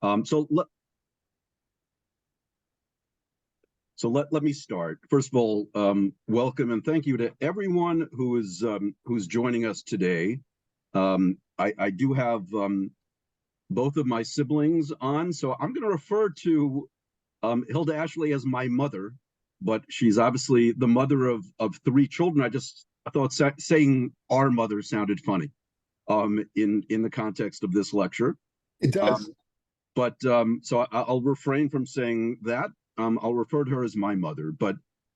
So let me start. First of all, welcome and thank you to everyone who's joining us today. I do have both of my siblings on, so I'm going to refer to Hilda Ashley as my mother, but she's obviously the mother of three children. I thought saying our mother sounded funny in the context of this lecture. It does. So I'll refrain from saying that. I'll refer to her as my mother, but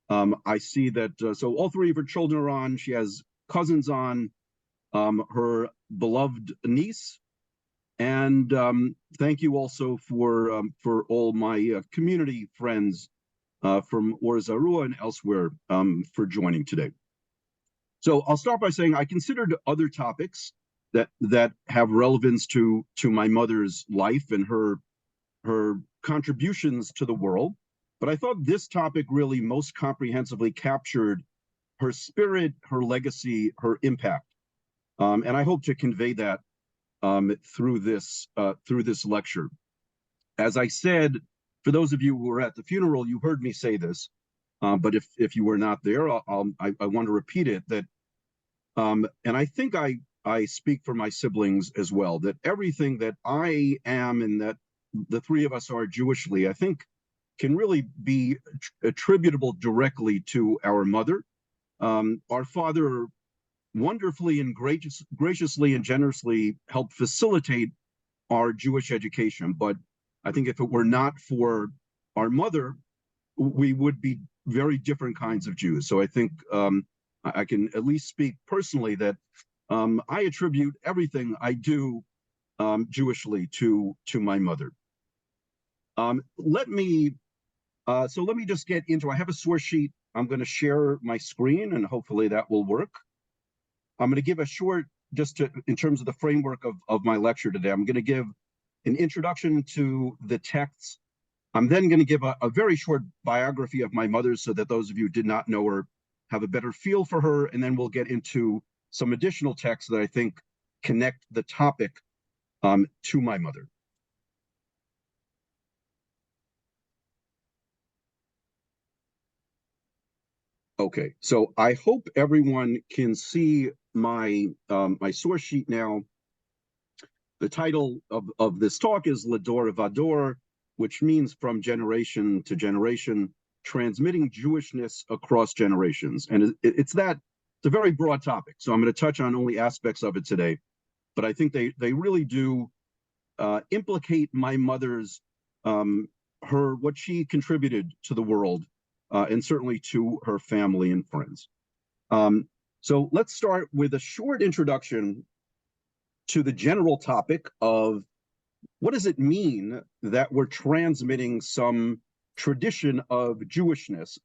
I see that, so all three of her children are on. She has cousins on, her beloved niece, and thank you also for all my community friends from Or Zarua and elsewhere for joining today. So I'll start by saying I considered other topics that have relevance to my mother's life and her contributions to the world, but I thought this topic really most comprehensively captured her spirit, her legacy, her impact, and I hope to convey that through this lecture. As I said, for those of you who were at the funeral, you heard me say this, but if you were not there, I want to repeat it, that and I think I speak for my siblings as well, that everything that I am and that the three of us are Jewishly, I think, can really be attributable directly to our mother. Our father wonderfully and graciously and generously helped facilitate our Jewish education. But I think if it were not for our mother, we would be very different kinds of Jews. So I think I can at least speak personally that I attribute everything I do Jewishly to my mother. Let me just get into, I have a source sheet. I'm going to share my screen and hopefully that will work. I'm going to give a short, in terms of the framework of my lecture today, I'm going to give an introduction to the texts. I'm then going to give a very short biography of my mother so that those of you who did not know her have a better feel for her, and then we'll get into some additional texts that I think connect the topic to my mother. Okay, so I hope everyone can see my my source sheet now. The title of this talk is Lador Vador, which means from generation to generation, transmitting Jewishness across generations. And it's a very broad topic. So I'm going to touch on only aspects of it today, but I think they really do implicate my mother's, what she contributed to the world, and certainly to her family and friends. So let's start with a short introduction to the general topic of what does it mean that we're transmitting some tradition of Jewishness,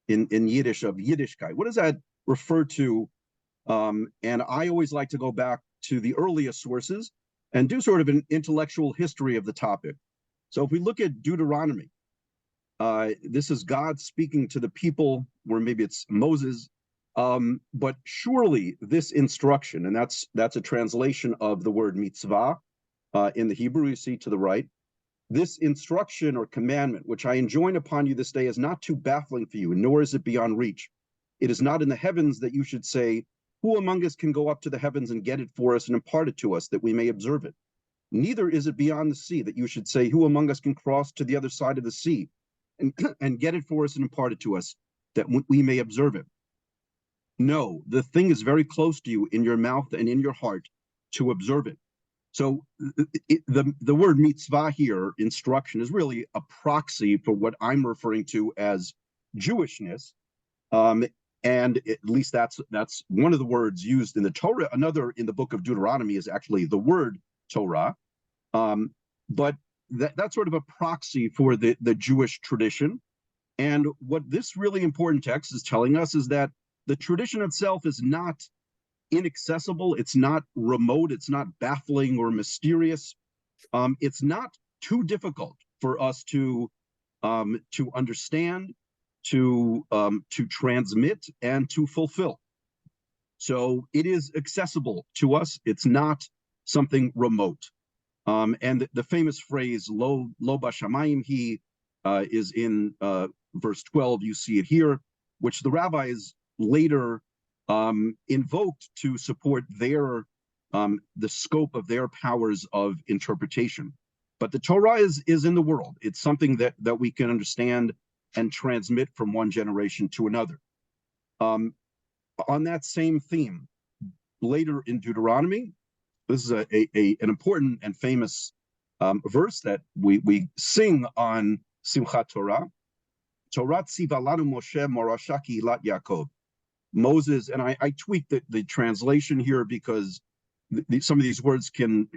in Yiddish, of Yiddishkeit. What does that refer to? And I always like to go back to the earliest sources and do sort of an intellectual history of the topic. So if we look at Deuteronomy, this is God speaking to the people, or maybe it's Moses, but surely this instruction, and that's a translation of the word mitzvah in the Hebrew, you see to the right. This instruction or commandment, which I enjoin upon you this day, is not too baffling for you, nor is it beyond reach. It is not in the heavens that you should say, who among us can go up to the heavens and get it for us and impart it to us that we may observe it? Neither is it beyond the sea that you should say, who among us can cross to the other side of the sea and get it for us and impart it to us that we may observe it. No, the thing is very close to you, in your mouth and in your heart, to observe it. So the word mitzvah here, instruction, is really a proxy for what I'm referring to as Jewishness. And at least that's one of the words used in the Torah. Another in the book of Deuteronomy is actually the word Torah. But that's sort of a proxy for the Jewish tradition. And what this really important text is telling us is that the tradition itself is not inaccessible, it's not remote, it's not baffling or mysterious. It's not too difficult for us to understand, to transmit, and to fulfill. So it is accessible to us. It's not something remote. And the famous phrase "Lo bashamayim he" is in verse 12. You see it here, which the rabbis later invoked to support their the scope of their powers of interpretation. But the Torah is in the world. It's something that we can understand and transmit from one generation to another. On that same theme, later in Deuteronomy, this is an important and famous verse that we sing on Simchat Torah. Torah tziva lanu Moshe morasha kihilat Yaakov. Moses, and I tweaked the translation here because some of these words can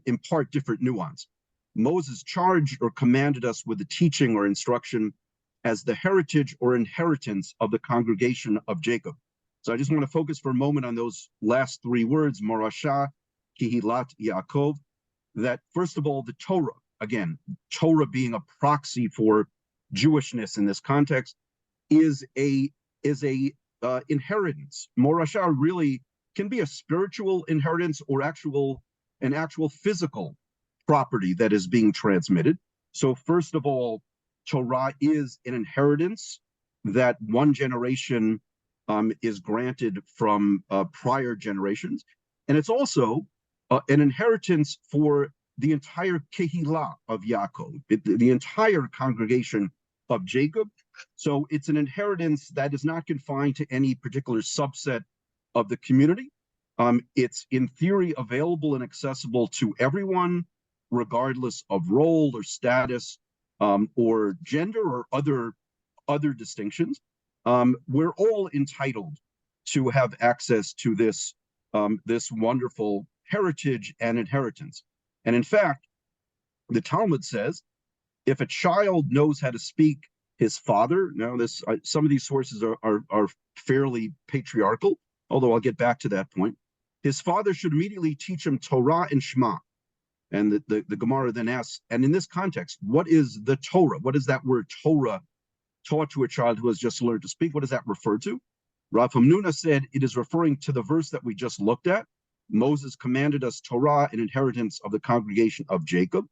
impart different nuance. Moses charged or commanded us with the teaching or instruction as the heritage or inheritance of the congregation of Jacob. So I just want to focus for a moment on those last three words, morasha kihilat Yaakov, that first of all, the Torah, again, Torah being a proxy for Jewishness in this context, is a inheritance. Morasha really can be a spiritual inheritance or an actual physical property that is being transmitted. So first of all, Torah is an inheritance that one generation is granted from prior generations. And it's also an inheritance for the entire Kehillah of Yaakov, the entire congregation of Jacob. So it's an inheritance that is not confined to any particular subset of the community. It's in theory available and accessible to everyone, regardless of role or status or gender or other distinctions. We're all entitled to have access to this wonderful heritage and inheritance. And in fact, the Talmud says, if a child knows how to speak his father, now some of these sources are fairly patriarchal, although I'll get back to that point. His father should immediately teach him Torah and Shema. And the Gemara then asks, and in this context, what is the Torah? What is that word Torah taught to a child who has just learned to speak? What does that refer to? Rav Hamnuna said it is referring to the verse that we just looked at. Moses commanded us Torah, an inheritance of the congregation of Jacob.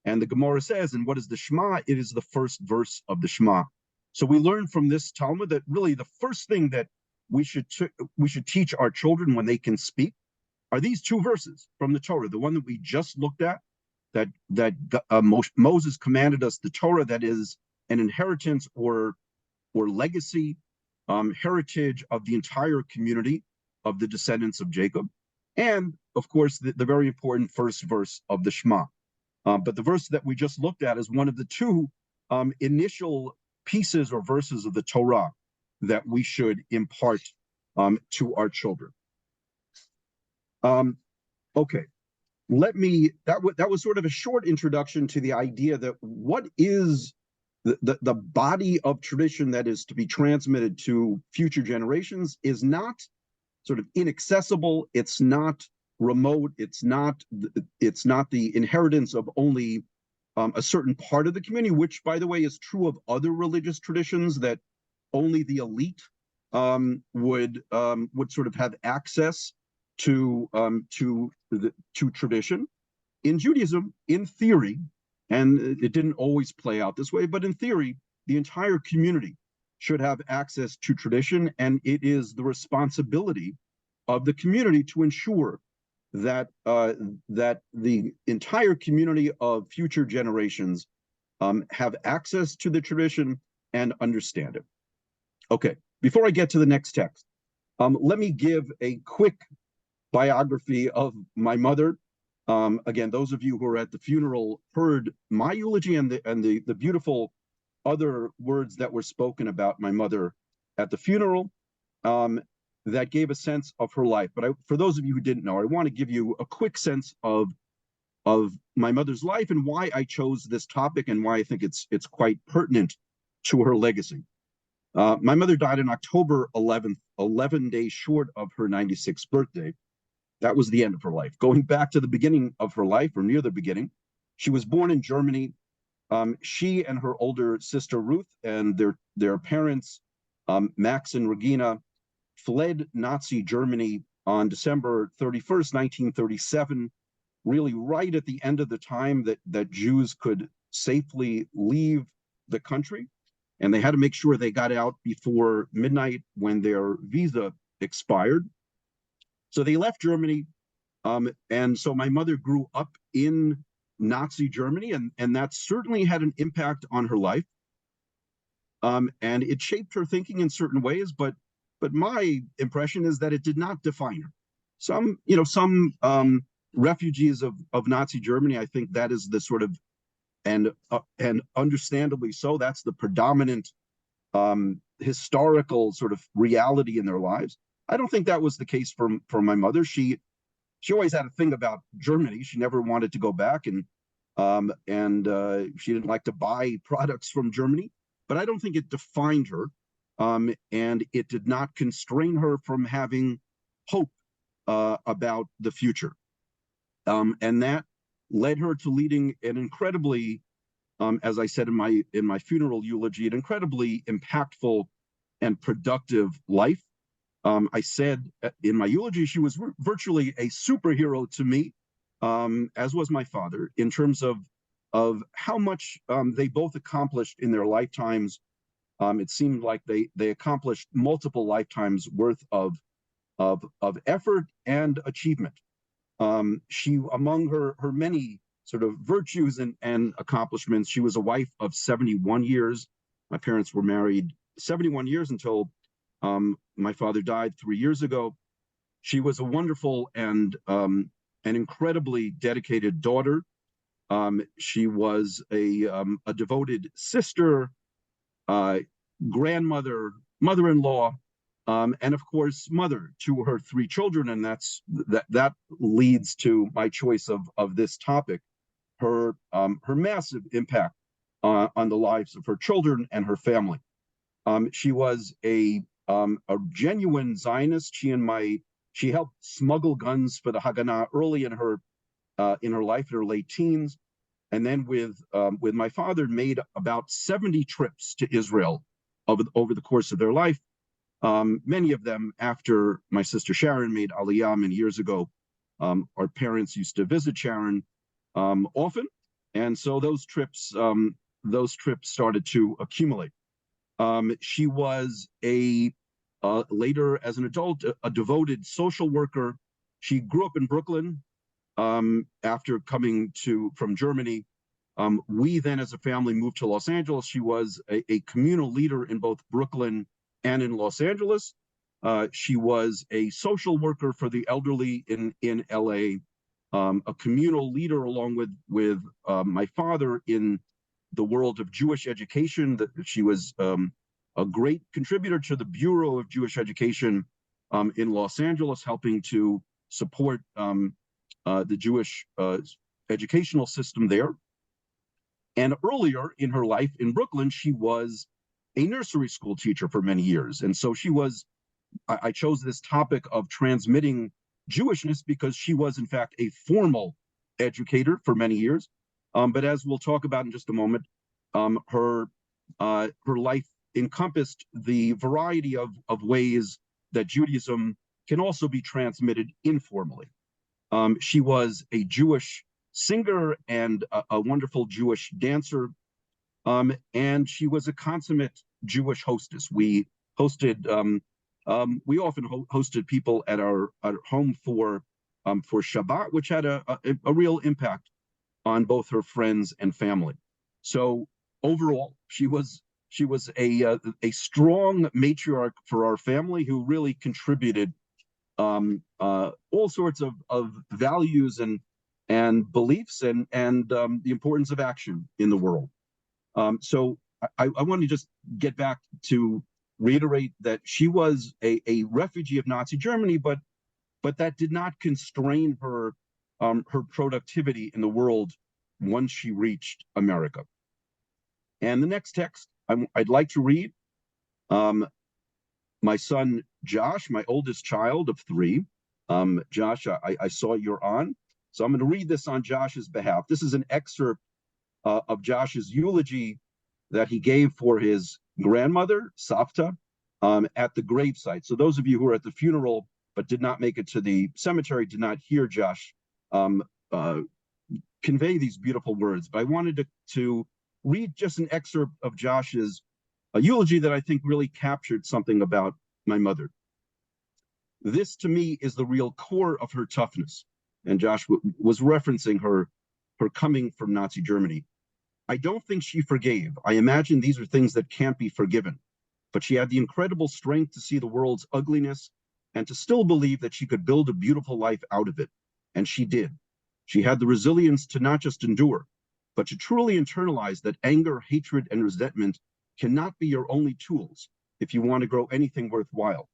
And the Gemara says, and what is the Shema? It is the first verse of the Shema. So we learn from this Talmud that really the first thing that we should teach our children when they can speak are these two verses from the Torah. The one that we just looked at, that Moses commanded us the Torah, that is an inheritance or legacy, heritage of the entire community of the descendants of Jacob. And of course, the very important first verse of the Shema. But the verse that we just looked at is one of the two initial pieces or verses of the Torah that we should impart to our children. Okay, that was sort of a short introduction to the idea that what is the body of tradition that is to be transmitted to future generations is not sort of inaccessible. It's not remote. It's not the inheritance of only a certain part of the community, which, by the way, is true of other religious traditions, that only the elite would sort of have access to tradition. In Judaism, in theory, and it didn't always play out this way, but in theory, the entire community should have access to tradition, and it is the responsibility of the community to ensure that that the entire community of future generations have access to the tradition and understand it. Okay, before I get to the next text, let me give a quick biography of my mother. Again, those of you who were at the funeral heard my eulogy and the beautiful other words that were spoken about my mother at the funeral. That gave a sense of her life. But for those of you who didn't know, I want to give you a quick sense of my mother's life and why I chose this topic and why I think it's quite pertinent to her legacy. My mother died on October 11th, 11 days short of her 96th birthday. That was the end of her life. Going back to the beginning of her life, or near the beginning, she was born in Germany. She and her older sister Ruth and their parents, Max and Regina, fled Nazi Germany on December 31st, 1937, really right at the end of the time that Jews could safely leave the country, and they had to make sure they got out before midnight when their visa expired. So they left Germany, and so my mother grew up in Nazi Germany, and that certainly had an impact on her life. And it shaped her thinking in certain ways, but my impression is that it did not define her. Some refugees of Nazi Germany, I think that is the sort of, and understandably so, that's the predominant historical sort of reality in their lives. I don't think that was the case for my mother. She always had a thing about Germany. She never wanted to go back, and she didn't like to buy products from Germany. But I don't think it defined her, and it did not constrain her from having hope about the future. And that led her to leading an incredibly, as I said in my funeral eulogy, an incredibly impactful and productive life. I said in my eulogy, she was virtually a superhero to me, as was my father, in terms of how much they both accomplished in their lifetimes. It seemed like they accomplished multiple lifetimes worth of effort and achievement. She, among her many sort of virtues and accomplishments, she was a wife of 71 years. My parents were married 71 years until my father died 3 years ago. She was a wonderful and an incredibly dedicated daughter. She was a devoted sister, grandmother, mother-in-law, and of course, mother to her 3 children. And that leads to my choice of this topic, her massive impact on the lives of her children and her family. She was a genuine Zionist. She helped smuggle guns for the Haganah early in her life, in her late teens, and then with my father made about 70 trips to Israel over the course of their life. Many of them after my sister Sharon made Aliyah many years ago. Our parents used to visit Sharon often, and so those trips started to accumulate. She was later as an adult, a devoted social worker. She grew up in Brooklyn after coming from Germany. We then as a family moved to Los Angeles. She was a communal leader in both Brooklyn and in Los Angeles. She was a social worker for the elderly in LA, a communal leader along with my father in the world of Jewish education. That she was a great contributor to the Bureau of Jewish Education in Los Angeles, helping to support the Jewish educational system there. And earlier in her life in Brooklyn, she was a nursery school teacher for many years. And so I chose this topic of transmitting Jewishness because she was, in fact, a formal educator for many years. But as we'll talk about in just a moment, her life encompassed the variety of ways that Judaism can also be transmitted informally. She was a Jewish singer and a wonderful Jewish dancer, and she was a consummate Jewish hostess. We often hosted people at our home for Shabbat, which had a real impact on both her friends and family. So overall, she was a strong matriarch for our family who really contributed all sorts of values and beliefs and the importance of action in the world. So I want to just get back to reiterate that she was a refugee of Nazi Germany, but that did not constrain her productivity in the world once she reached America. And the next text I'd like to read, my son Josh, my oldest child of 3. Josh, I saw you're on, so I'm going to read this on Josh's behalf. This is an excerpt of Josh's eulogy that he gave for his grandmother, Savta, at the gravesite. So those of you who were at the funeral but did not make it to the cemetery did not hear Josh convey these beautiful words, but I wanted to read just an excerpt of Josh's eulogy that I think really captured something about my mother. This, to me, is the real core of her toughness. And Josh was referencing her coming from Nazi Germany. I don't think she forgave. I imagine these are things that can't be forgiven. But she had the incredible strength to see the world's ugliness and to still believe that she could build a beautiful life out of it. And she did. She had the resilience to not just endure, but to truly internalize that anger, hatred, and resentment cannot be your only tools if you want to grow anything worthwhile.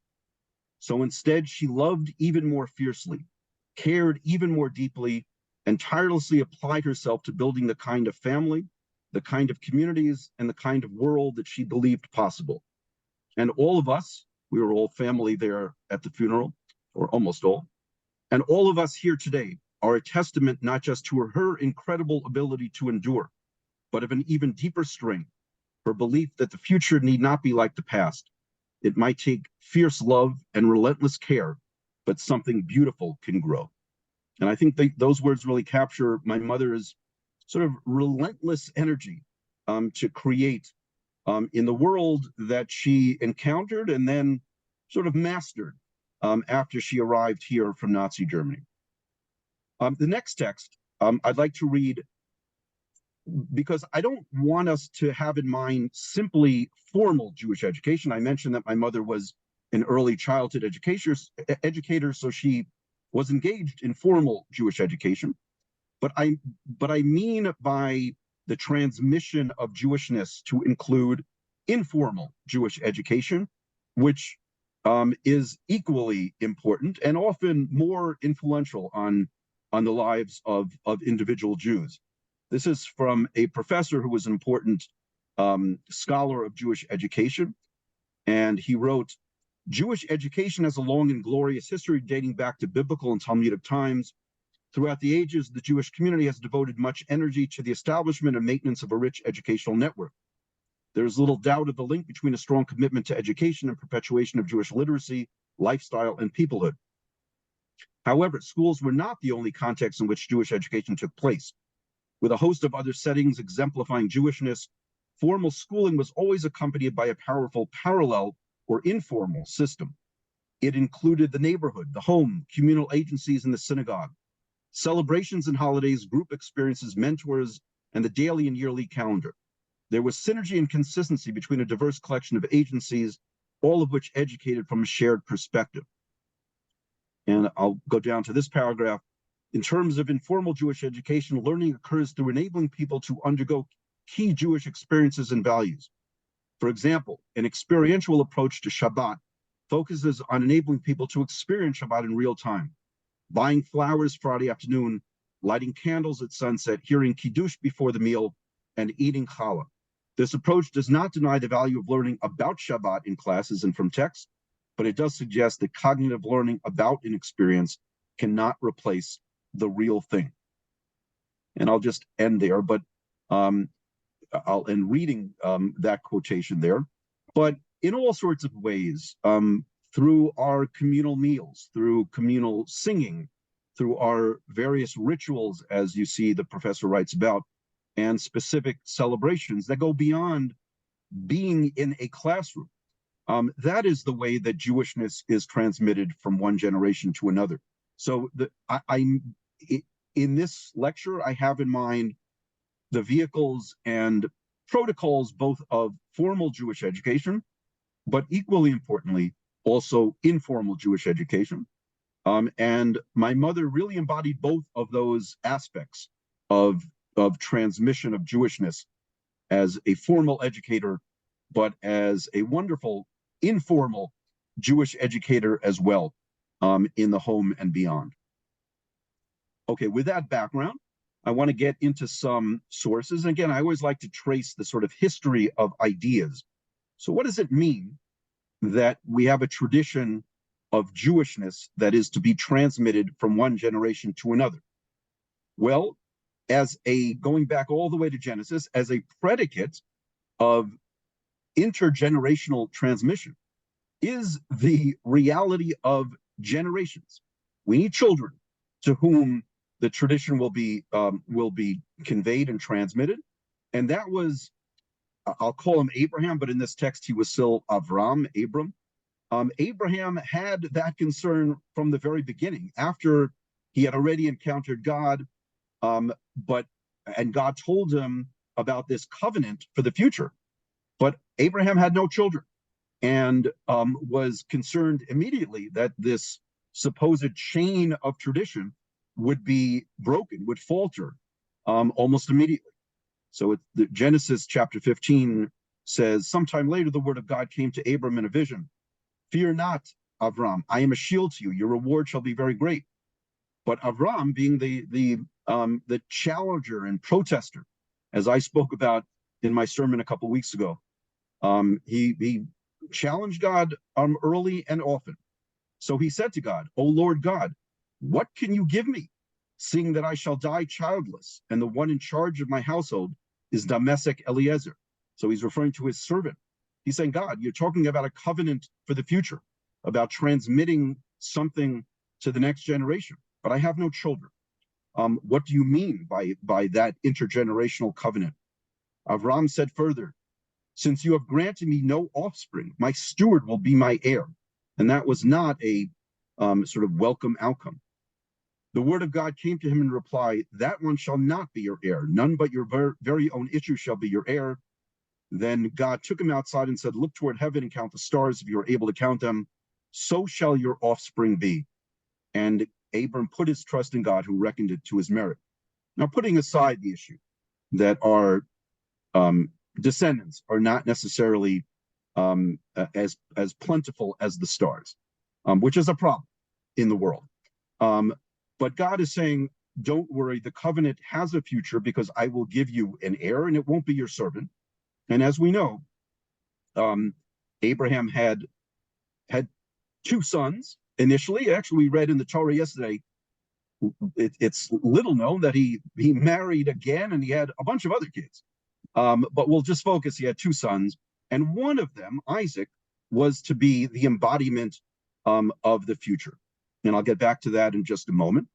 So instead, she loved even more fiercely, cared even more deeply, and tirelessly applied herself to building the kind of family, the kind of communities, and the kind of world that she believed possible. And all of us, we were all family there at the funeral, or almost all, and all of us here today are a testament not just to her incredible ability to endure, but of an even deeper strength, her belief that the future need not be like the past. It might take fierce love and relentless care, but something beautiful can grow. And I think those words really capture my mother's sort of relentless energy to create in the world that she encountered and then sort of mastered after she arrived here from Nazi Germany. The next text I'd like to read because I don't want us to have in mind simply formal Jewish education. I mentioned that my mother was an early childhood educator, so she was engaged in formal Jewish education. But I mean by the transmission of Jewishness to include informal Jewish education, which is equally important and often more influential on the lives of individual Jews. This is from a professor who was an important scholar of Jewish education, and he wrote, "Jewish education has a long and glorious history dating back to biblical and Talmudic times. Throughout the ages, the Jewish community has devoted much energy to the establishment and maintenance of a rich educational network. There is little doubt of the link between a strong commitment to education and perpetuation of Jewish literacy, lifestyle, and peoplehood. However, schools were not the only context in which Jewish education took place. With a host of other settings exemplifying Jewishness, formal schooling was always accompanied by a powerful parallel or informal system. It included the neighborhood, the home, communal agencies, and the synagogue, celebrations and holidays, group experiences, mentors, and the daily and yearly calendar. There was synergy and consistency between a diverse collection of agencies, all of which educated from a shared perspective." And I'll go down to this paragraph. "In terms of informal Jewish education, learning occurs through enabling people to undergo key Jewish experiences and values. For example, an experiential approach to Shabbat focuses on enabling people to experience Shabbat in real time, buying flowers Friday afternoon, lighting candles at sunset, hearing Kiddush before the meal, and eating challah. This approach does not deny the value of learning about Shabbat in classes and from text, but it does suggest that cognitive learning about an experience cannot replace the real thing." And I'll just end there, but I'll end reading that quotation there. But in all sorts of ways, through our communal meals, through communal singing, through our various rituals, as you see the professor writes about, and specific celebrations that go beyond being in a classroom. That is the way that Jewishness is transmitted from one generation to another. So in this lecture, I have in mind the vehicles and protocols both of formal Jewish education, but equally importantly, also informal Jewish education. And my mother really embodied both of those aspects of transmission of Jewishness as a formal educator, but as a wonderful informal Jewish educator as well, in the home and beyond. Okay, with that background, I want to get into some sources. And again, I always like to trace the sort of history of ideas. So what does it mean that we have a tradition of Jewishness that is to be transmitted from one generation to another? Well, going back all the way to Genesis, as a predicate of intergenerational transmission is the reality of generations. We need children to whom the tradition will be conveyed and transmitted. And that was, I'll call him Abraham, but in this text he was still Avram, Abram. Abraham had that concern from the very beginning, after he had already encountered God, and God told him about this covenant for the future. But Abraham had no children, and was concerned immediately that this supposed chain of tradition would be broken, would falter almost immediately. So Genesis chapter 15 says, sometime later the word of God came to Abram in a vision. Fear not, Avram, I am a shield to you. Your reward shall be very great. But Avram, being the challenger and protester, as I spoke about in my sermon a couple of weeks ago, he challenged God early and often. So he said to God, O Lord God, what can you give me, seeing that I shall die childless, and the one in charge of my household is Damesek Eliezer? So he's referring to his servant. He's saying, God, you're talking about a covenant for the future, about transmitting something to the next generation, but I have no children. What do you mean by that intergenerational covenant? Avram said further, since you have granted me no offspring, my steward will be my heir. And that was not a sort of welcome outcome. The word of God came to him in reply, that one shall not be your heir. None but your very own issue shall be your heir. Then God took him outside and said, look toward heaven and count the stars if you are able to count them. So shall your offspring be. And Abram put his trust in God, who reckoned it to his merit. Now, putting aside the issue that our descendants are not necessarily as plentiful as the stars, which is a problem in the world. But God is saying, don't worry, the covenant has a future because I will give you an heir and it won't be your servant. And as we know, Abraham had two sons initially. Actually, we read in the Torah yesterday, it's little known that he married again and he had a bunch of other kids. But we'll just focus, he had two sons, and one of them, Isaac, was to be the embodiment of the future. And I'll get back to that in just a moment.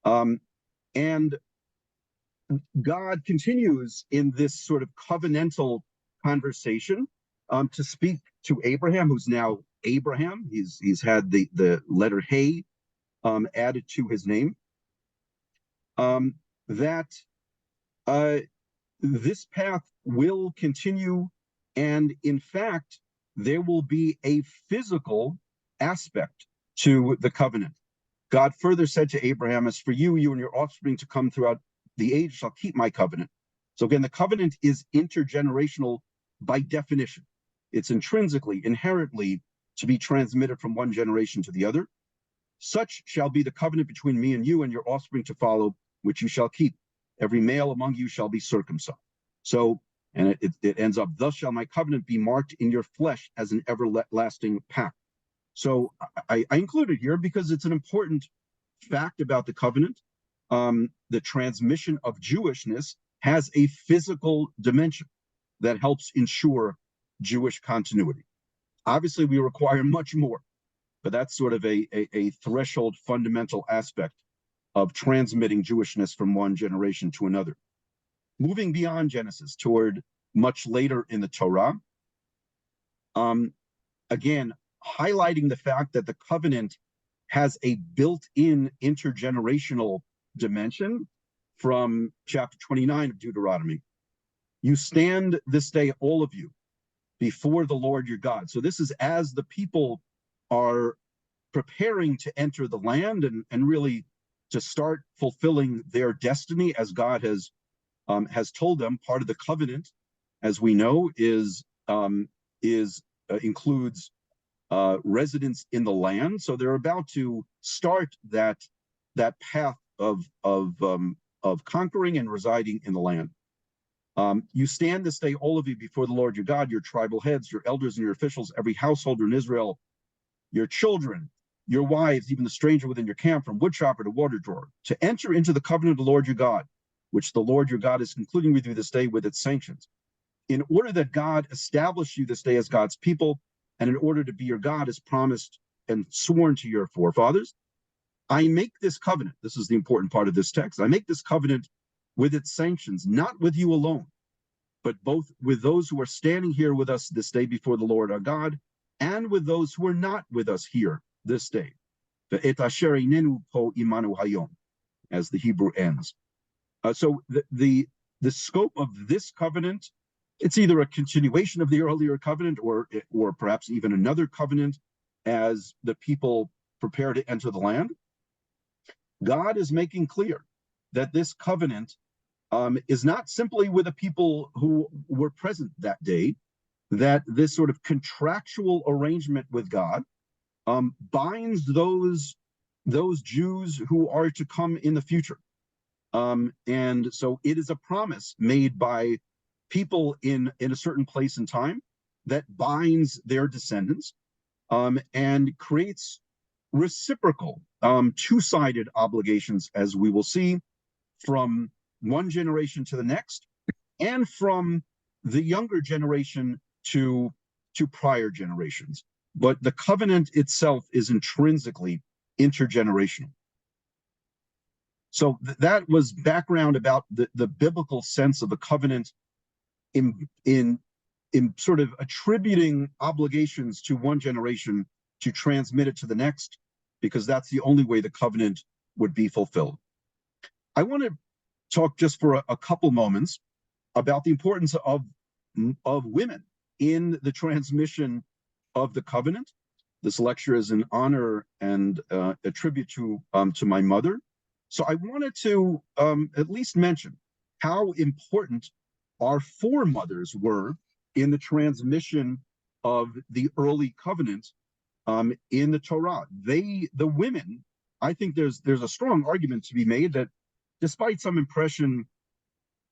And God continues in this sort of covenantal conversation to speak to Abraham, who's now Abraham. He's had the letter Hey added to his name. That this path will continue, and in fact, there will be a physical aspect to the covenant. God further said to Abraham, as for you and your offspring to come throughout the age shall keep my covenant. So again, the covenant is intergenerational by definition. It's intrinsically, inherently to be transmitted from one generation to the other. Such shall be the covenant between me and you and your offspring to follow, which you shall keep. Every male among you shall be circumcised. So, and it ends up, thus shall my covenant be marked in your flesh as an everlasting pact. So I include it here because it's an important fact about the covenant. The transmission of Jewishness has a physical dimension that helps ensure Jewish continuity. Obviously, we require much more, but that's sort of a threshold fundamental aspect of transmitting Jewishness from one generation to another. Moving beyond Genesis toward much later in the Torah, again, highlighting the fact that the covenant has a built-in intergenerational dimension from chapter 29 of Deuteronomy. You stand this day, all of you, before the Lord your God. So this is as the people are preparing to enter the land and really to start fulfilling their destiny as God has told them. Part of the covenant, as we know, includes residence in the land. So they're about to start that path of conquering and residing in the land. You stand this day, all of you, before the Lord your God, your tribal heads, your elders and your officials, every householder in Israel, your children, your wives, even the stranger within your camp, from woodchopper to water drawer, to enter into the covenant of the Lord your God, which the Lord your God is concluding with you this day with its sanctions, in order that God establish you this day as God's people, and in order to be your God as promised and sworn to your forefathers. I make this covenant. This is the important part of this text. I make this covenant with its sanctions, not with you alone, but both with those who are standing here with us this day before the Lord our God, and with those who are not with us here this day. Et asher einenu po imanu hayom, as the Hebrew ends. So the scope of this covenant, it's either a continuation of the earlier covenant, or perhaps even another covenant as the people prepare to enter the land. God is making clear that this covenant is not simply with the people who were present that day, that this sort of contractual arrangement with God binds those Jews who are to come in the future. And so it is a promise made by people in a certain place and time that binds their descendants and creates reciprocal, two-sided obligations, as we will see, from one generation to the next, and from the younger generation to prior generations. But the covenant itself is intrinsically intergenerational. So that was background about the biblical sense of the covenant in sort of attributing obligations to one generation to transmit it to the next, because that's the only way the covenant would be fulfilled. I want to talk just for a couple moments about the importance of women in the transmission of the covenant. This lecture is an honor and a tribute to my mother. So I wanted to at least mention how important our foremothers were in the transmission of the early covenant in the Torah. The women, I think there's a strong argument to be made that, despite some impression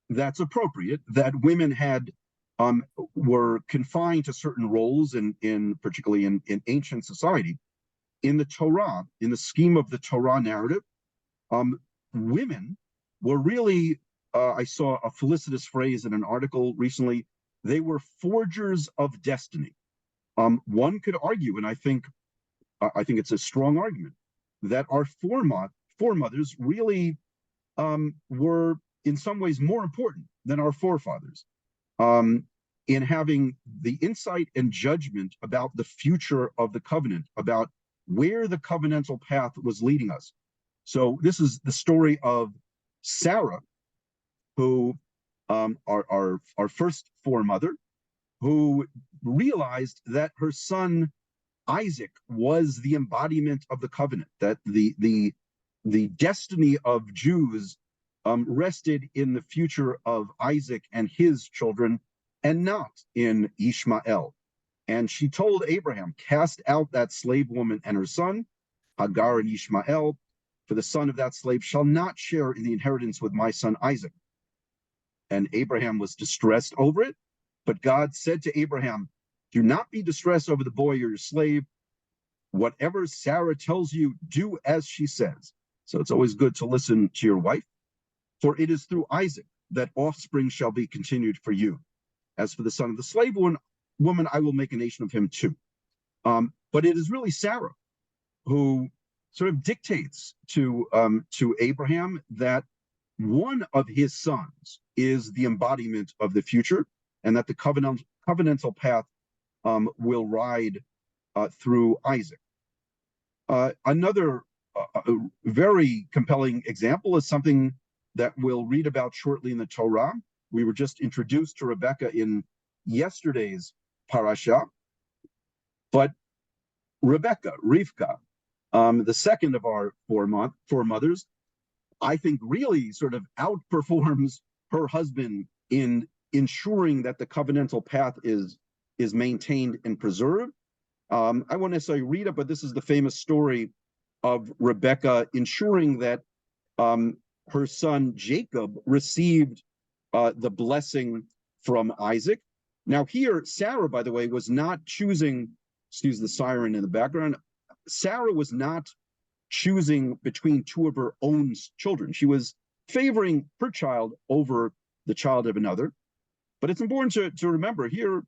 that's appropriate, that women had were confined to certain roles in particularly in ancient society. In the Torah, in the scheme of the Torah narrative, women were really, I saw a felicitous phrase in an article recently, they were forgers of destiny. One could argue, and I think it's a strong argument, that our foremothers really were in some ways more important than our forefathers in having the insight and judgment about the future of the covenant, about where the covenantal path was leading us. So this is the story of Sarah, who our first foremother, who realized that her son Isaac was the embodiment of the covenant, that the destiny of Jews rested in the future of Isaac and his children, and not in Ishmael. And she told Abraham, cast out that slave woman and her son, Hagar and Ishmael, for the son of that slave shall not share in the inheritance with my son Isaac. And Abraham was distressed over it, but God said to Abraham, do not be distressed over the boy or your slave. Whatever Sarah tells you, do as she says. So it's always good to listen to your wife. For it is through Isaac that offspring shall be continued for you. As for the son of the slave woman, I will make a nation of him too. But it is really Sarah who sort of dictates to Abraham that one of his sons is the embodiment of the future, and that the covenantal path will ride through Isaac. Another very compelling example is something that we'll read about shortly in the Torah. We were just introduced to Rebecca in yesterday's parasha, but Rebecca, Rivka, the second of our foremothers, I think really sort of outperforms her husband in ensuring that the covenantal path is maintained and preserved. I won't necessarily read it, but this is the famous story of Rebecca ensuring that her son Jacob received the blessing from Isaac. Now here, Sarah, by the way, was not choosing, excuse the siren in the background, Sarah was not choosing between two of her own children. She was favoring her child over the child of another. But it's important to remember here,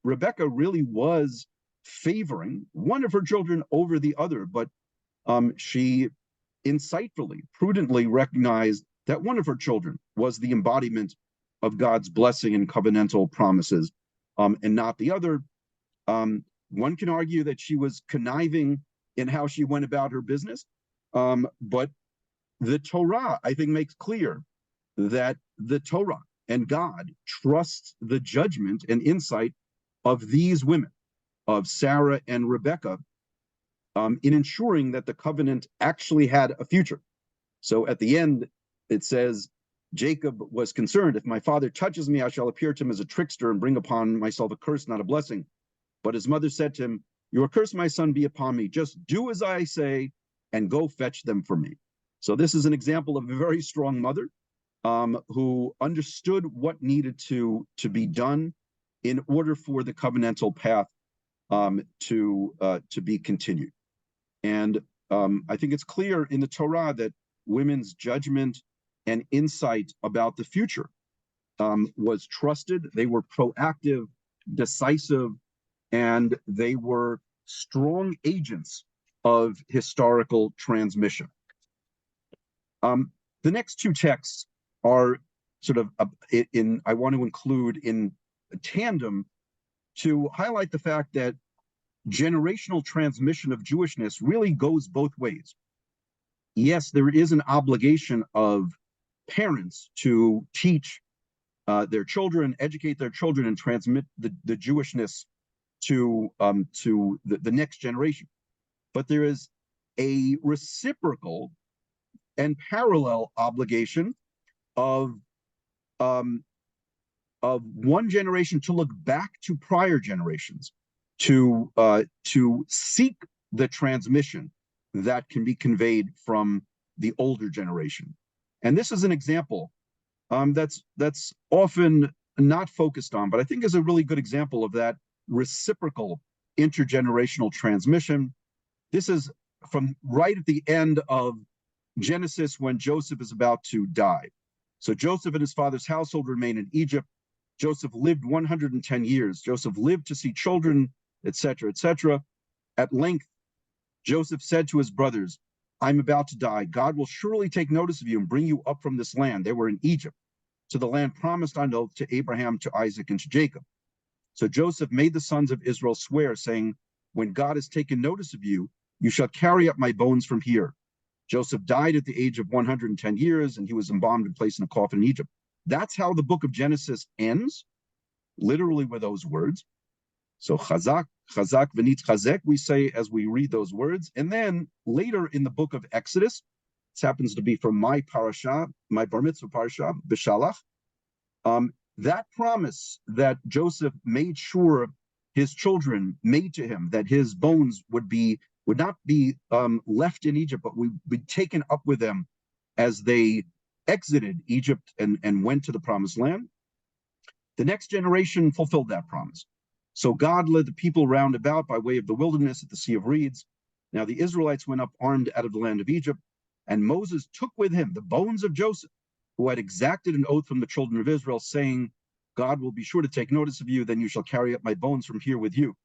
Rebecca really was favoring one of her children over the other, but she insightfully, prudently recognized that one of her children was the embodiment of God's blessing and covenantal promises, and not the other. One can argue that she was conniving in how she went about her business, but the Torah, I think, makes clear that the Torah and God trusts the judgment and insight of these women, of Sarah and Rebecca, in ensuring that the covenant actually had a future. So at the end, it says, Jacob was concerned, if my father touches me, I shall appear to him as a trickster and bring upon myself a curse, not a blessing. But his mother said to him, your curse, my son, be upon me. Just do as I say and go fetch them for me. So this is an example of a very strong mother, who understood what needed to be done in order for the covenantal path to be continued. And I think it's clear in the Torah that women's judgment and insight about the future was trusted. They were proactive, decisive, and they were strong agents of historical transmission. The next two texts are sort of I want to include in tandem to highlight the fact that generational transmission of Jewishness really goes both ways. Yes, there is an obligation of parents to teach their children, educate their children, and transmit the Jewishness to the next generation. But there is a reciprocal and parallel obligation of one generation to look back to prior generations, to seek the transmission that can be conveyed from the older generation. And this is an example that's often not focused on, but I think is a really good example of that reciprocal intergenerational transmission. This is from right at the end of Genesis, when Joseph is about to die. So Joseph and his father's household remain in Egypt. Joseph lived 110 years. Joseph lived to see children, etc., etc. At length, Joseph said to his brothers, I'm about to die. God will surely take notice of you and bring you up from this land. They were in Egypt, to the land promised on oath to Abraham, to Isaac, and to Jacob. So Joseph made the sons of Israel swear, saying, when God has taken notice of you, you shall carry up my bones from here. Joseph died at the age of 110 years, and he was embalmed and placed in a coffin in Egypt. That's how the book of Genesis ends, literally with those words. So chazak, chazak v'nit chazek, we say as we read those words. And then later in the book of Exodus, this happens to be from my parasha, my bar mitzvah parasha, B'Shalach, that promise that Joseph made sure his children made to him, that his bones would not be left in Egypt, but would be taken up with them as they exited Egypt and went to the promised land. The next generation fulfilled that promise. So God led the people round about by way of the wilderness at the Sea of Reeds. Now the Israelites went up armed out of the land of Egypt, and Moses took with him the bones of Joseph, who had exacted an oath from the children of Israel, saying, God will be sure to take notice of you, then you shall carry up my bones from here with you.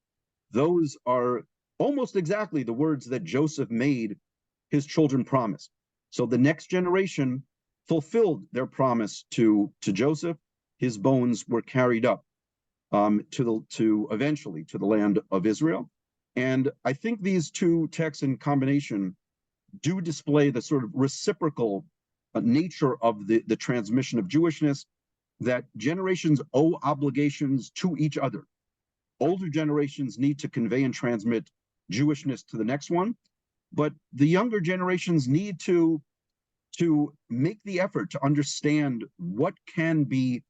Those are almost exactly the words that Joseph made his children promise. So the next generation fulfilled their promise to Joseph. His bones were carried up to eventually to the land of Israel. And I think these two texts in combination do display the sort of reciprocal nature of the transmission of Jewishness, that generations owe obligations to each other. Older generations need to convey and transmit Jewishness to the next one, but the younger generations need to make the effort to understand what can be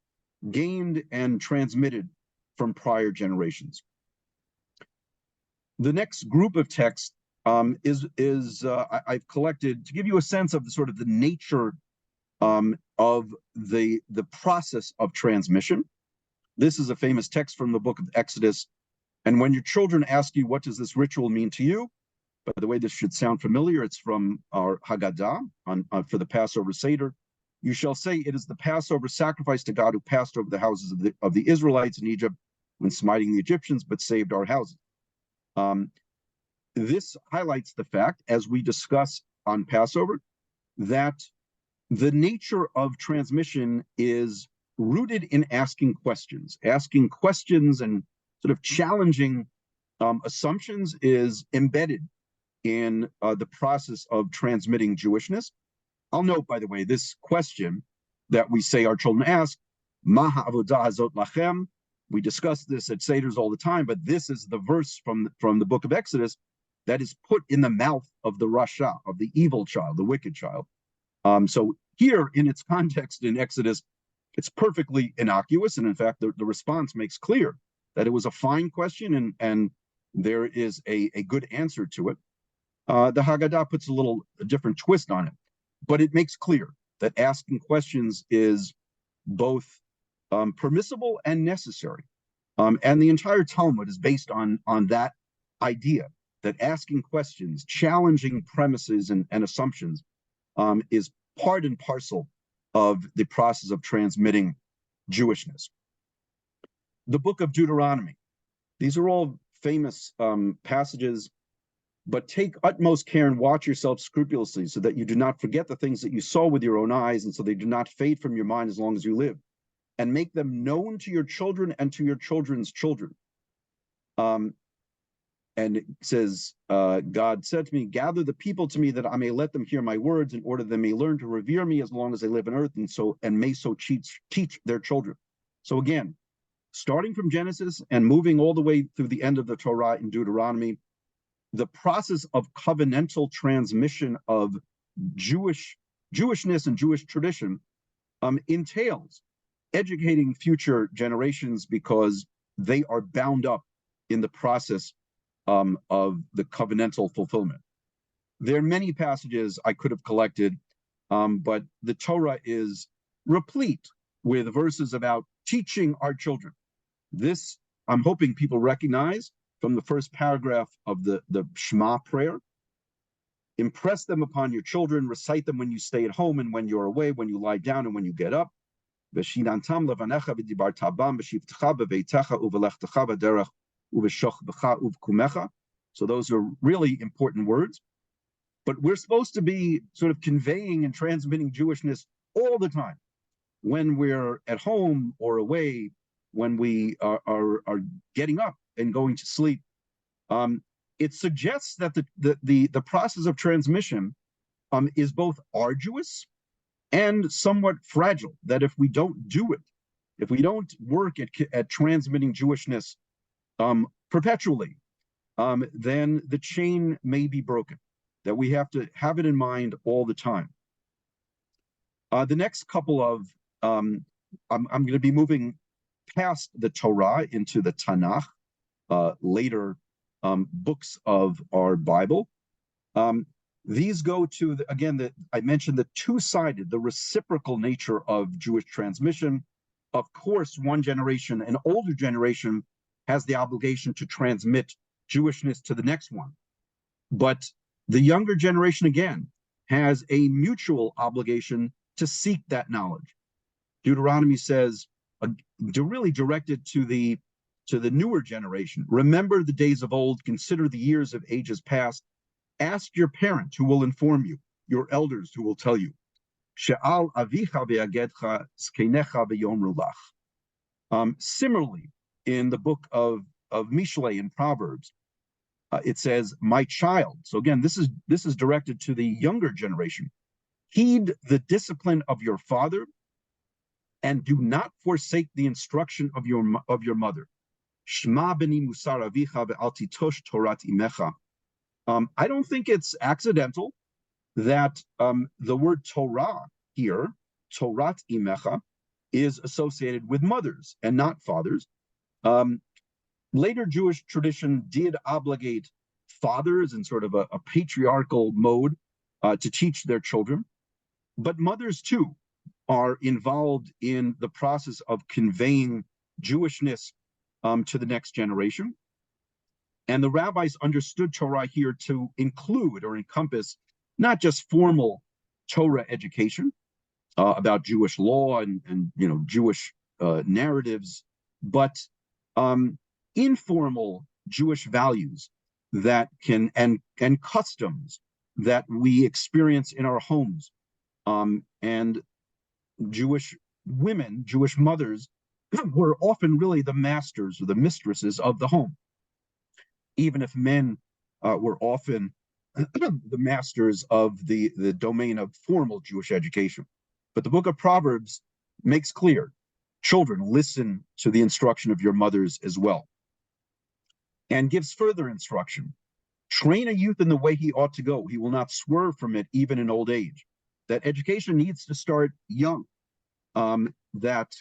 gained and transmitted from prior generations. The next group of texts I've collected to give you a sense of the nature of the process of transmission. This is a famous text from the book of Exodus. And when your children ask you, what does this ritual mean to you? By the way, this should sound familiar. It's from our Haggadah for the Passover Seder. You shall say, it is the Passover sacrifice to God who passed over the houses of the Israelites in Egypt when smiting the Egyptians, but saved our houses. This highlights the fact, as we discuss on Passover, that the nature of transmission is rooted in asking questions. Asking questions and sort of challenging assumptions is embedded in the process of transmitting Jewishness. I'll note, by the way, this question that we say our children ask, Ma ha'avodah hazot lachem. We discuss this at Seders all the time, but this is the verse from the book of Exodus that is put in the mouth of the Rasha, of the evil child, the wicked child. So here, in its context in Exodus, it's perfectly innocuous, and in fact, the response makes clear that it was a fine question, and there is a good answer to it. The Haggadah puts a different twist on it, but it makes clear that asking questions is both permissible and necessary. And the entire Talmud is based on that idea, that asking questions, challenging premises and assumptions is part and parcel of the process of transmitting Jewishness. The book of Deuteronomy. These are all famous passages, but take utmost care and watch yourself scrupulously so that you do not forget the things that you saw with your own eyes, and so they do not fade from your mind as long as you live, and make them known to your children and to your children's children. And it says, God said to me, gather the people to me that I may let them hear my words, in order they may learn to revere me as long as they live on earth, and may so teach their children. So again, starting from Genesis and moving all the way through the end of the Torah in Deuteronomy, the process of covenantal transmission of Jewishness and Jewish tradition entails educating future generations, because they are bound up in the process of the covenantal fulfillment. There are many passages I could have collected, but the Torah is replete with verses about teaching our children. This, I'm hoping people recognize from the first paragraph of the Shema prayer. Impress them upon your children, recite them when you stay at home and when you're away, when you lie down and when you get up. So those are really important words. But we're supposed to be sort of conveying and transmitting Jewishness all the time, when we're at home or away, when we are getting up and going to sleep. It suggests that the process of transmission is both arduous and somewhat fragile, that if we don't do it, if we don't work at transmitting Jewishness perpetually, then the chain may be broken, that we have to have it in mind all the time. The next couple of, I'm going to be moving past the Torah into the Tanakh, later books of our Bible. These go to, I mentioned the two-sided, the reciprocal nature of Jewish transmission. Of course, one generation, an older generation, has the obligation to transmit Jewishness to the next one. But the younger generation, again, has a mutual obligation to seek that knowledge. Deuteronomy says, really directed to the newer generation, remember the days of old, consider the years of ages past. Ask your parent who will inform you, your elders who will tell you. She'al avicha ve'agedcha zkenecha ve'yomru lach. Similarly, in the book of Mishlei in Proverbs, it says, "My child." So again, this is directed to the younger generation. Heed the discipline of your father, and do not forsake the instruction of your mother. Shma beni musar avicha ve'al titosh torat imecha. I don't think it's accidental that the word Torah here, Torat Imecha, is associated with mothers and not fathers. Later Jewish tradition did obligate fathers in sort of a patriarchal mode to teach their children, but mothers too are involved in the process of conveying Jewishness to the next generation. And the rabbis understood Torah here to include or encompass not just formal Torah education about Jewish law and Jewish narratives, but informal Jewish values that can and customs that we experience in our homes. And Jewish women, Jewish mothers, were often really the masters or the mistresses of the home, even if men were often the masters of the domain of formal Jewish education. But the book of Proverbs makes clear, children, listen to the instruction of your mothers as well. And gives further instruction. Train a youth in the way he ought to go. He will not swerve from it even in old age. That education needs to start young. That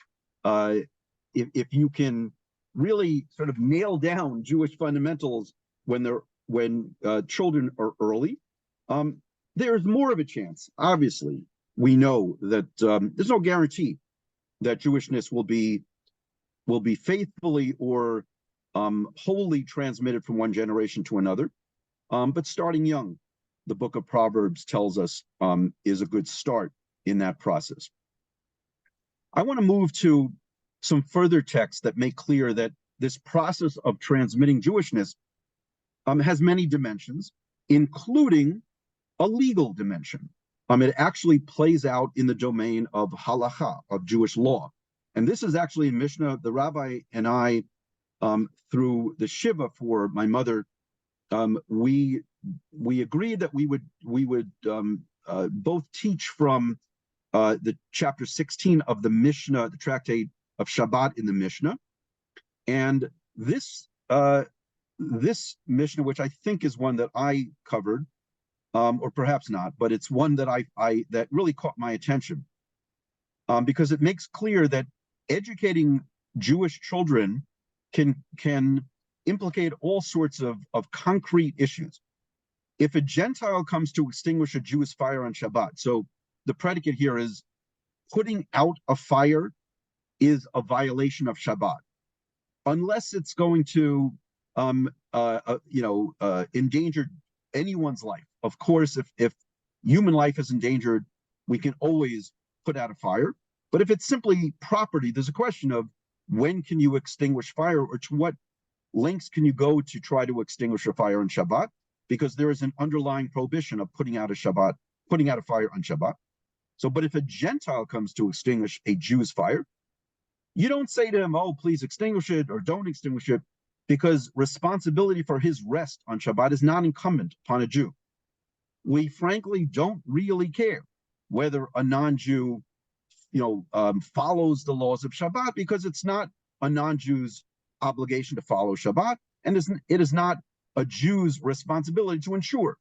if you can really sort of nail down Jewish fundamentals when children are early, there's more of a chance. Obviously, we know that there's no guarantee that Jewishness will be faithfully or wholly transmitted from one generation to another. But starting young, the book of Proverbs tells us is a good start in that process. I want to move to some further texts that make clear that this process of transmitting Jewishness has many dimensions, including a legal dimension. It actually plays out in the domain of halacha, of Jewish law. And this is actually in Mishnah. The rabbi and I, through the Shiva for my mother, we agreed that we would both teach from the chapter 16 of the Mishnah, the tractate of Shabbat in the Mishnah, and this Mishnah, which I think is one that I covered, or perhaps not, but it's one that that really caught my attention, because it makes clear that educating Jewish children can implicate all sorts of concrete issues. If a Gentile comes to extinguish a Jewish fire on Shabbat, so the predicate here is putting out a fire is a violation of Shabbat, unless it's going to endanger anyone's life. Of course, if human life is endangered, we can always put out a fire. But if it's simply property, there's a question of when can you extinguish fire, or to what lengths can you go to try to extinguish a fire on Shabbat? Because there is an underlying prohibition of putting out a fire on Shabbat. So, but if a Gentile comes to extinguish a Jew's fire, you don't say to him, oh, please extinguish it or don't extinguish it, because responsibility for his rest on Shabbat is not incumbent upon a Jew. We frankly don't really care whether a non-Jew, follows the laws of Shabbat, because it's not a non-Jew's obligation to follow Shabbat, and it is not a Jew's responsibility to ensure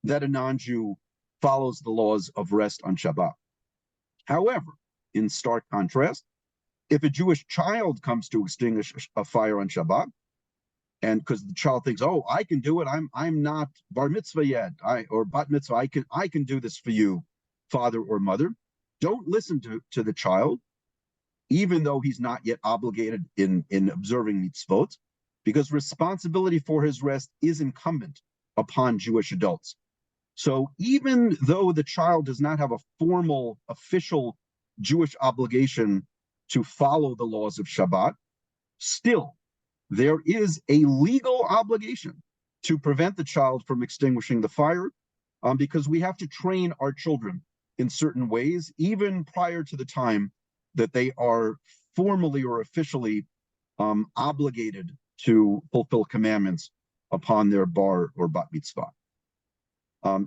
that a non-Jew follows the laws of rest on Shabbat. However, in stark contrast, if a Jewish child comes to extinguish a fire on Shabbat, and because the child thinks, oh, I can do it, I'm not bar mitzvah yet, or bat mitzvah, I can do this for you, father or mother. Don't listen to the child, even though he's not yet obligated in observing mitzvot, because responsibility for his rest is incumbent upon Jewish adults. So even though the child does not have a formal, official Jewish obligation to follow the laws of Shabbat, still, there is a legal obligation to prevent the child from extinguishing the fire, because we have to train our children in certain ways, even prior to the time that they are formally or officially obligated to fulfill commandments upon their bar or bat mitzvah.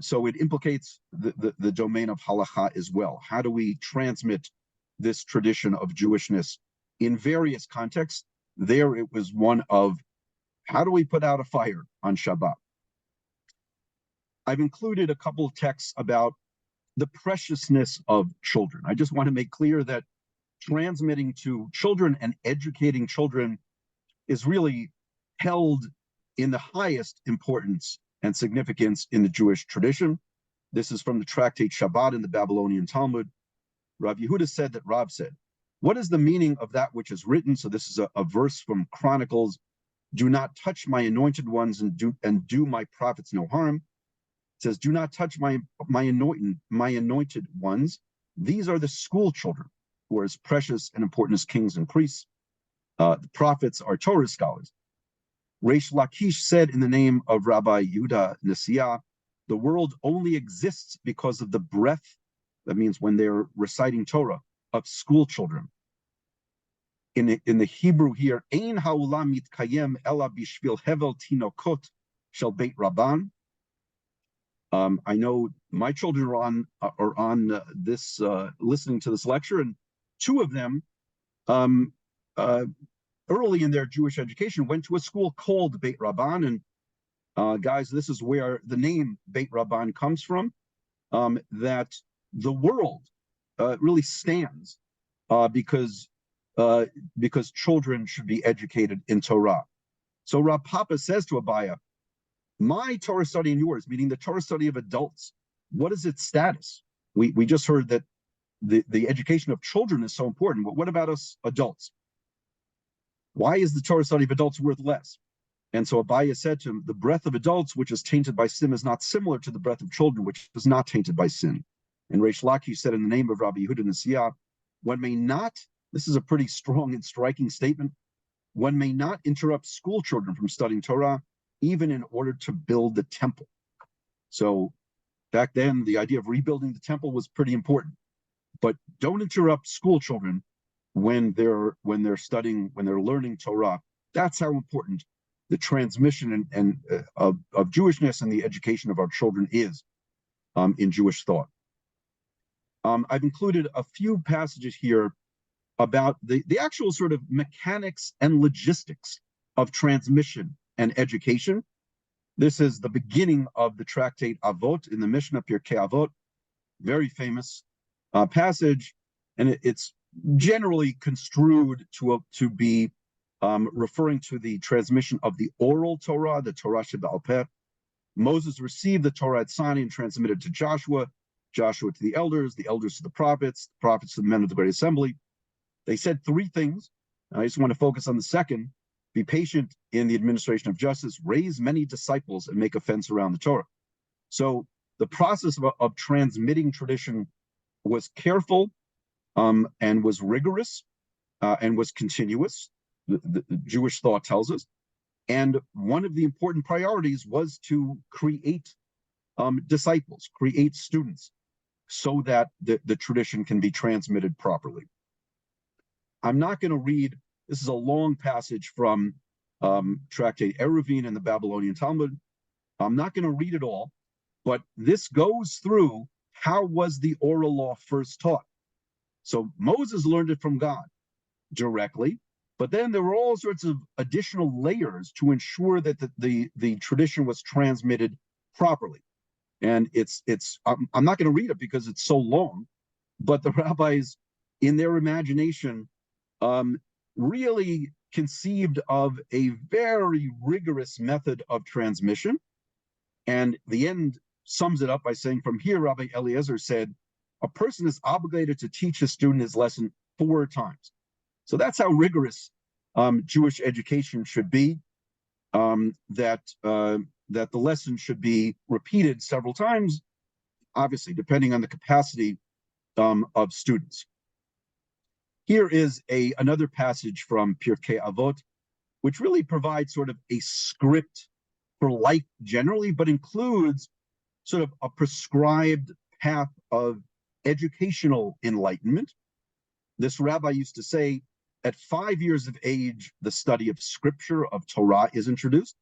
So it implicates the domain of halacha as well. How do we transmit this tradition of Jewishness in various contexts? There it was one of, how do we put out a fire on Shabbat? I've included a couple of texts about the preciousness of children. I just want to make clear that transmitting to children and educating children is really held in the highest importance and significance in the Jewish tradition. This is from the tractate Shabbat in the Babylonian Talmud. Rav Yehuda said that Rav said, what is the meaning of that which is written? So this is a verse from Chronicles. Do not touch my anointed ones and do my prophets no harm. It says, do not touch my anointed ones. These are the school children who are as precious and important as kings and priests. The prophets are Torah scholars. Reish Lakish said in the name of Rabbi Yehuda Nasiah The world only exists because of the breath, that means when they're reciting Torah, of school children. In the Hebrew here, Ein ha'olam mitkayem ela bishvil hevel tinokot shel Beit Rabban. I know my children are on this listening to this lecture, and two of them early in their Jewish education went to a school called Beit Rabban. And guys, this is where the name Beit Rabban comes from, that the world really stands because children should be educated in Torah. So Rav Papa says to Abaya, my Torah study and yours, meaning the Torah study of adults, what is its status? We just heard that the education of children is so important, but what about us adults? Why is the Torah study of adults worth less? And so Abaya said to him, the breath of adults, which is tainted by sin, is not similar to the breath of children, which is not tainted by sin. And Reish Lakish said in the name of Rabbi Yehuda Nasiah, one may not, this is a pretty strong and striking statement, one may not interrupt school children from studying Torah, even in order to build the temple. So back then, the idea of rebuilding the temple was pretty important. But don't interrupt school children when they're studying, when they're learning Torah. That's how important the transmission of Jewishness and the education of our children is in Jewish thought. I've included a few passages here about the actual sort of mechanics and logistics of transmission and education. This is the beginning of the tractate Avot in the Mishnah, Pirkei Avot, very famous passage, and it's generally construed to be referring to the transmission of the oral Torah, the Torah Sheba'al Peh. Moses received the Torah at Sinai and transmitted to Joshua, Joshua to the elders to the prophets to the men of the Great Assembly. They said three things. I just want to focus on the second. Be patient in the administration of justice, raise many disciples, and make a fence around the Torah. So the process of transmitting tradition was careful and was rigorous and was continuous. The Jewish thought tells us. And one of the important priorities was to create disciples, create students, so that the tradition can be transmitted properly. I'm not going to read, this is a long passage from Tractate Eruvin in the Babylonian Talmud. I'm not going to read it all, but this goes through how was the oral law first taught. So Moses learned it from God directly, but then there were all sorts of additional layers to ensure that the tradition was transmitted properly. And I'm not going to read it because it's so long, but the rabbis, in their imagination, really conceived of a very rigorous method of transmission. And the end sums it up by saying, from here, Rabbi Eliezer said, a person is obligated to teach a student his lesson 4 times. So that's how rigorous Jewish education should be, that the lesson should be repeated several times, obviously, depending on the capacity of students. Here is another passage from Pirkei Avot, which really provides sort of a script for life generally, but includes sort of a prescribed path of educational enlightenment. This rabbi used to say, at 5 years of age, the study of scripture, of Torah, is introduced.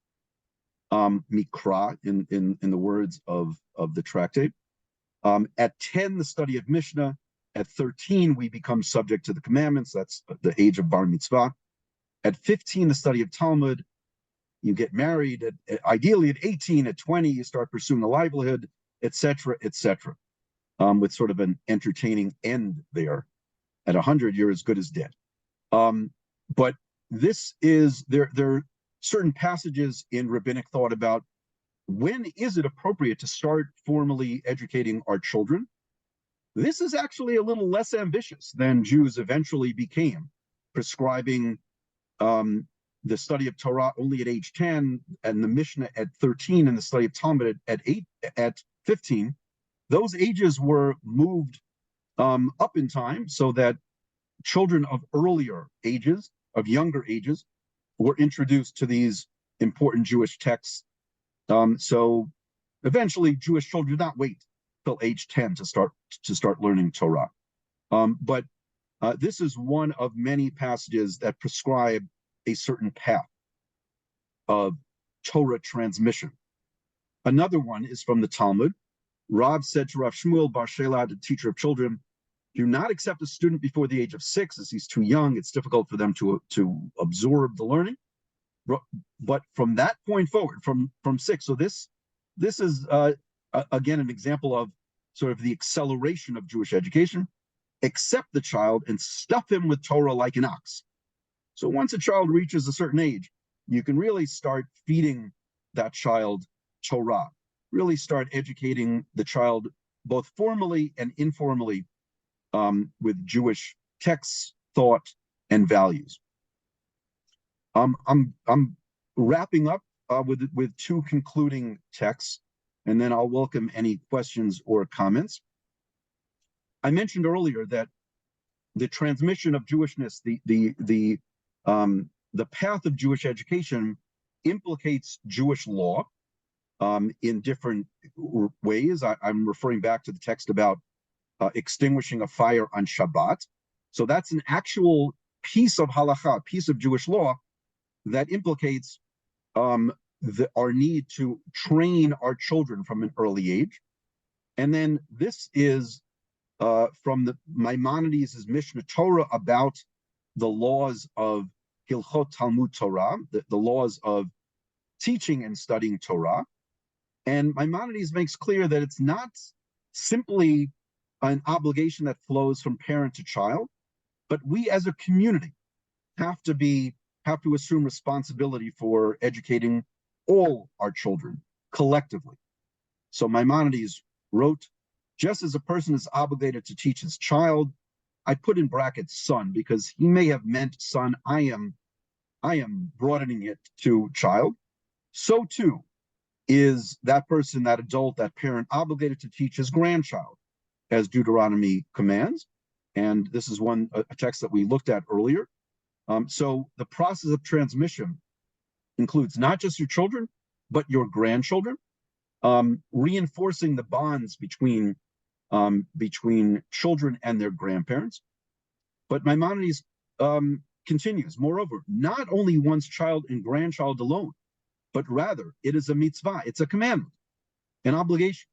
Mikra, in the words of the tractate. At 10, the study of Mishnah. At 13, we become subject to the commandments. That's the age of bar mitzvah. At 15, the study of Talmud. You get married. Ideally, at 18, at 20, you start pursuing a livelihood, etc., etc. With sort of an entertaining end there. At 100, you're as good as dead. But this is, there are certain passages in rabbinic thought about when is it appropriate to start formally educating our children. This is actually a little less ambitious than Jews eventually became, prescribing the study of Torah only at age 10 and the Mishnah at 13 and the study of Talmud at 15. Those ages were moved up in time so that children of earlier ages, of younger ages, were introduced to these important Jewish texts. So eventually Jewish children do not wait till age 10 to start learning Torah. But this is one of many passages that prescribe a certain path of Torah transmission. Another one is from the Talmud. Rav said to Rav Shmuel Bar Shelah, the teacher of children, do not accept a student before the age of 6, as he's too young. It's difficult for them to absorb the learning. But from that point forward, from 6, so this is again an example of sort of the acceleration of Jewish education. Accept the child and stuff him with Torah like an ox. So once a child reaches a certain age, you can really start feeding that child Torah, really start educating the child both formally and informally with Jewish texts, thought, and values. I'm wrapping up with 2 concluding texts, and then I'll welcome any questions or comments. I mentioned earlier that the transmission of Jewishness, the path of Jewish education, implicates Jewish law in different ways. I'm referring back to the text about extinguishing a fire on Shabbat. So that's an actual piece of halakha, piece of Jewish law that implicates our need to train our children from an early age. And then this is from the Maimonides' Mishnah Torah about the laws of Hilchot Talmud Torah, the laws of teaching and studying Torah. And Maimonides makes clear that it's not simply an obligation that flows from parent to child, but we as a community have to assume responsibility for educating all our children collectively. So Maimonides wrote, just as a person is obligated to teach his child, I put in brackets son because he may have meant son, I am broadening it to child. So too is that person, that adult, that parent obligated to teach his grandchild, as Deuteronomy commands. And this is a text that we looked at earlier. So the process of transmission includes not just your children, but your grandchildren, reinforcing the bonds between children and their grandparents. But Maimonides continues, moreover, not only one's child and grandchild alone, but rather it is a mitzvah, it's a commandment, an obligation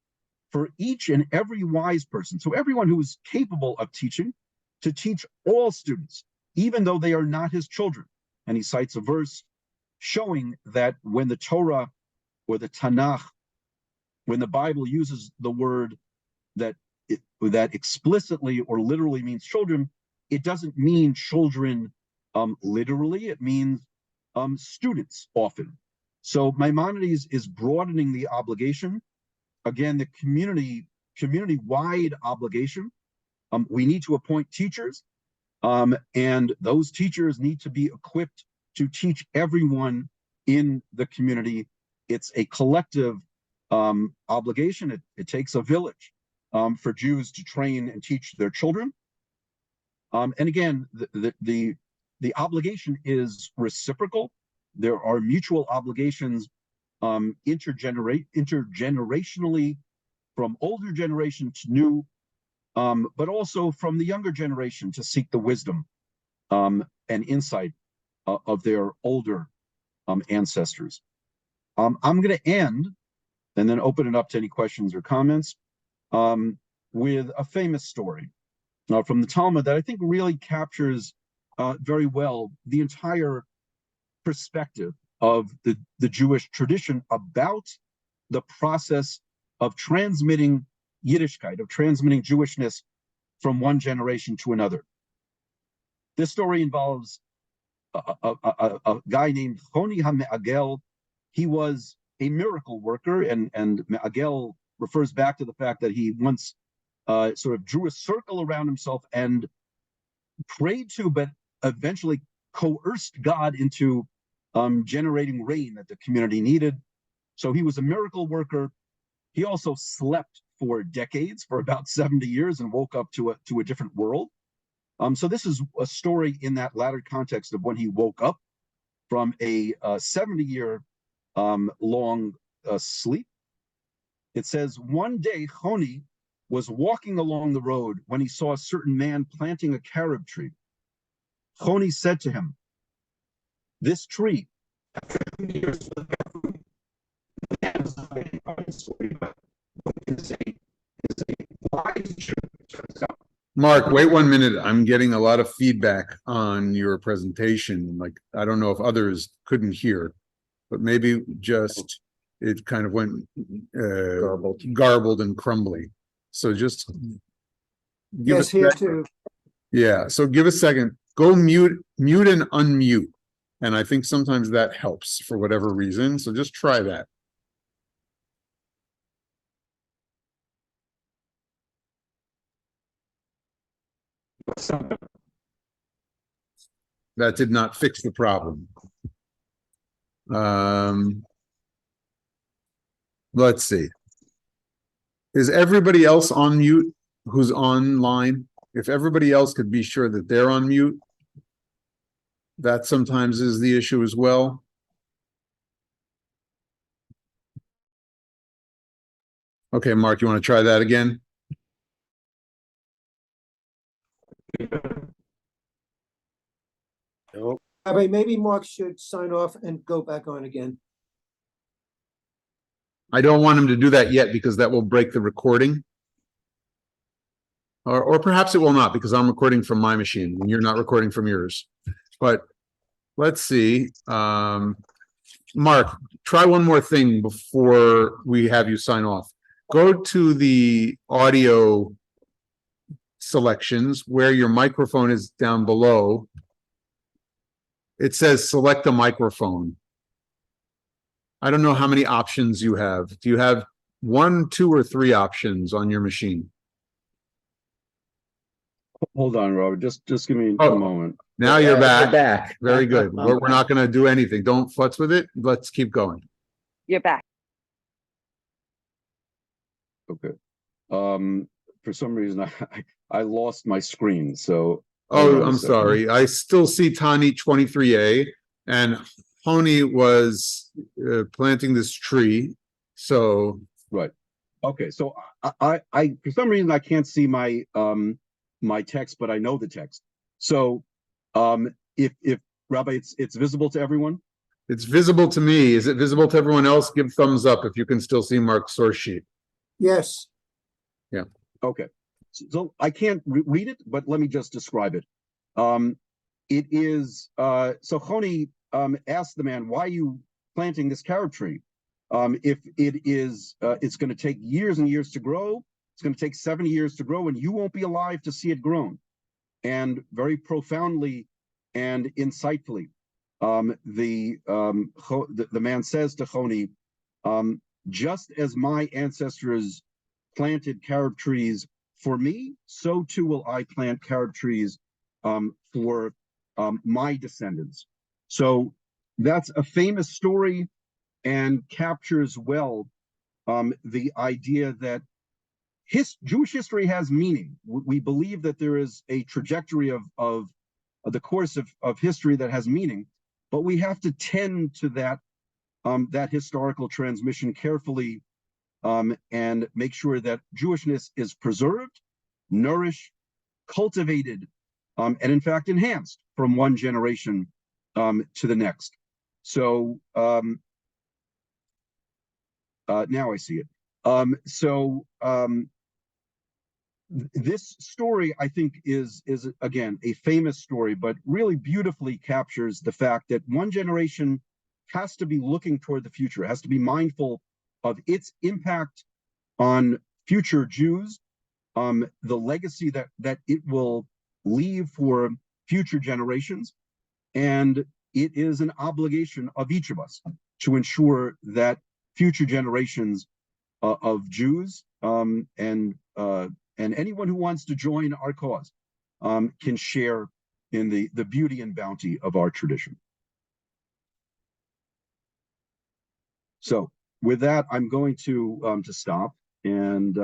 for each and every wise person, so everyone who is capable of teaching, to teach all students, even though they are not his children. And he cites a verse showing that when the Torah or the Tanakh, when the Bible uses the word that explicitly or literally means children, it doesn't mean children literally, it means students often. So Maimonides is broadening the obligation. Again, the community-wide obligation. We need to appoint teachers, and those teachers need to be equipped to teach everyone in the community. It's a collective obligation. It takes a village for Jews to train and teach their children. And again, the obligation is reciprocal. There are mutual obligations intergenerationally from older generation to new, but also from the younger generation to seek the wisdom and insight of their older ancestors. I'm going to end and then open it up to any questions or comments with a famous story from the Talmud that I think really captures very well the entire perspective of the Jewish tradition about the process of transmitting Yiddishkeit, of transmitting Jewishness from one generation to another. This story involves a guy named Choni HaMe'agel. He was a miracle worker, and Me'agel refers back to the fact that he once sort of drew a circle around himself and prayed to, but eventually coerced God into generating rain that the community needed. So he was a miracle worker. He also slept for decades, for about 70 years, and woke up to a different world. So this is a story in that latter context of when he woke up from a 70-year long sleep. It says, one day Choni was walking along the road when he saw a certain man planting a carob tree. Choni said to him, this tree, after 2 years of the man is a wise tree, turns out. Mark, wait 1 minute. I'm getting a lot of feedback on your presentation. Like, I don't know if others couldn't hear, but maybe just it kind of went garbled and crumbly. So just give Yes, here too. Yeah, so give a second. Go mute and unmute. And I think sometimes that helps for whatever reason. So just try that. That did not fix the problem. Let's see. Is everybody else on mute who's online? If everybody else could be sure that they're on mute, that sometimes is the issue as well. Okay, Mark, you want to try that again? All right, maybe Mark should sign off and go back on again. I don't want him to do that yet because that will break the recording. Or perhaps it will not because I'm recording from my machine and you're not recording from yours. But let's see. Mark, try one more thing before we have you sign off. Go to the audio selections where your microphone is down below. It says select a microphone. I don't know how many options you have. Do you have 1, 2, or 3 options on your machine? Hold on, Robert. Just give me a moment. Now you're back. You're back. Very good. We're not going to do anything. Don't futz with it. Let's keep going. You're back. Okay. For some reason, I lost my screen. So. Oh, I'm sorry. I still see Tani 23A, and Choni was planting this tree. So. Right. Okay. So I for some reason I can't see my my text, but I know the text. So if Rabbi, it's visible to everyone. It's visible to me. Is it visible to everyone else? Give thumbs up if you can still see Mark's source sheet. Yes. Yeah. Okay. So I can't read it, but let me just describe it. It is so Choni asked the man, why are you planting this carob tree? If it is it's going to take years and years to grow, it's going to take 70 years to grow, and you won't be alive to see it grown. And very profoundly and insightfully, the man says to Choni, just as my ancestors planted carob trees for me, so too will I plant carob trees for my descendants. So that's a famous story and captures well the idea that Jewish history has meaning. We believe that there is a trajectory of the course of history that has meaning, but we have to tend to that that historical transmission carefully and make sure that Jewishness is preserved, nourished, cultivated, and in fact enhanced from one generation to the next. So now I see it. This story, I think, is again a famous story, but really beautifully captures the fact that one generation has to be looking toward the future, has to be mindful of its impact on future Jews, the legacy that it will leave for future generations, and it is an obligation of each of us to ensure that future generations of Jews and anyone who wants to join our cause can share in the beauty and bounty of our tradition. So with that, I'm going to stop and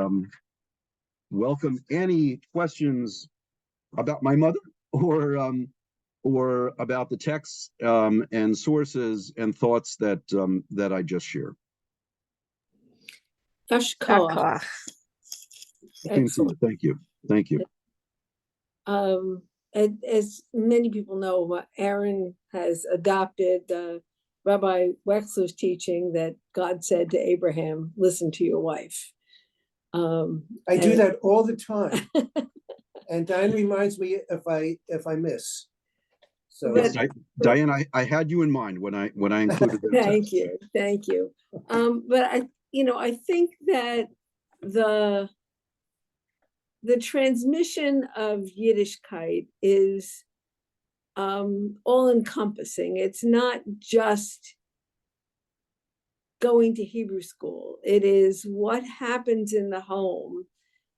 welcome any questions about my mother or about the texts and sources and thoughts that that I just shared. Yashkoa. Koach. Same to you. Excellent. Thank you. Thank you. As many people know, Aaron has adopted Rabbi Wexler's teaching that God said to Abraham, "Listen to your wife." I do that all the time. And Diane reminds me if I miss. So But- Diane, I had you in mind when I included that. Thank you, thank you. But I think that the transmission of Yiddishkeit is all encompassing. It's not just going to Hebrew school. It is what happens in the home.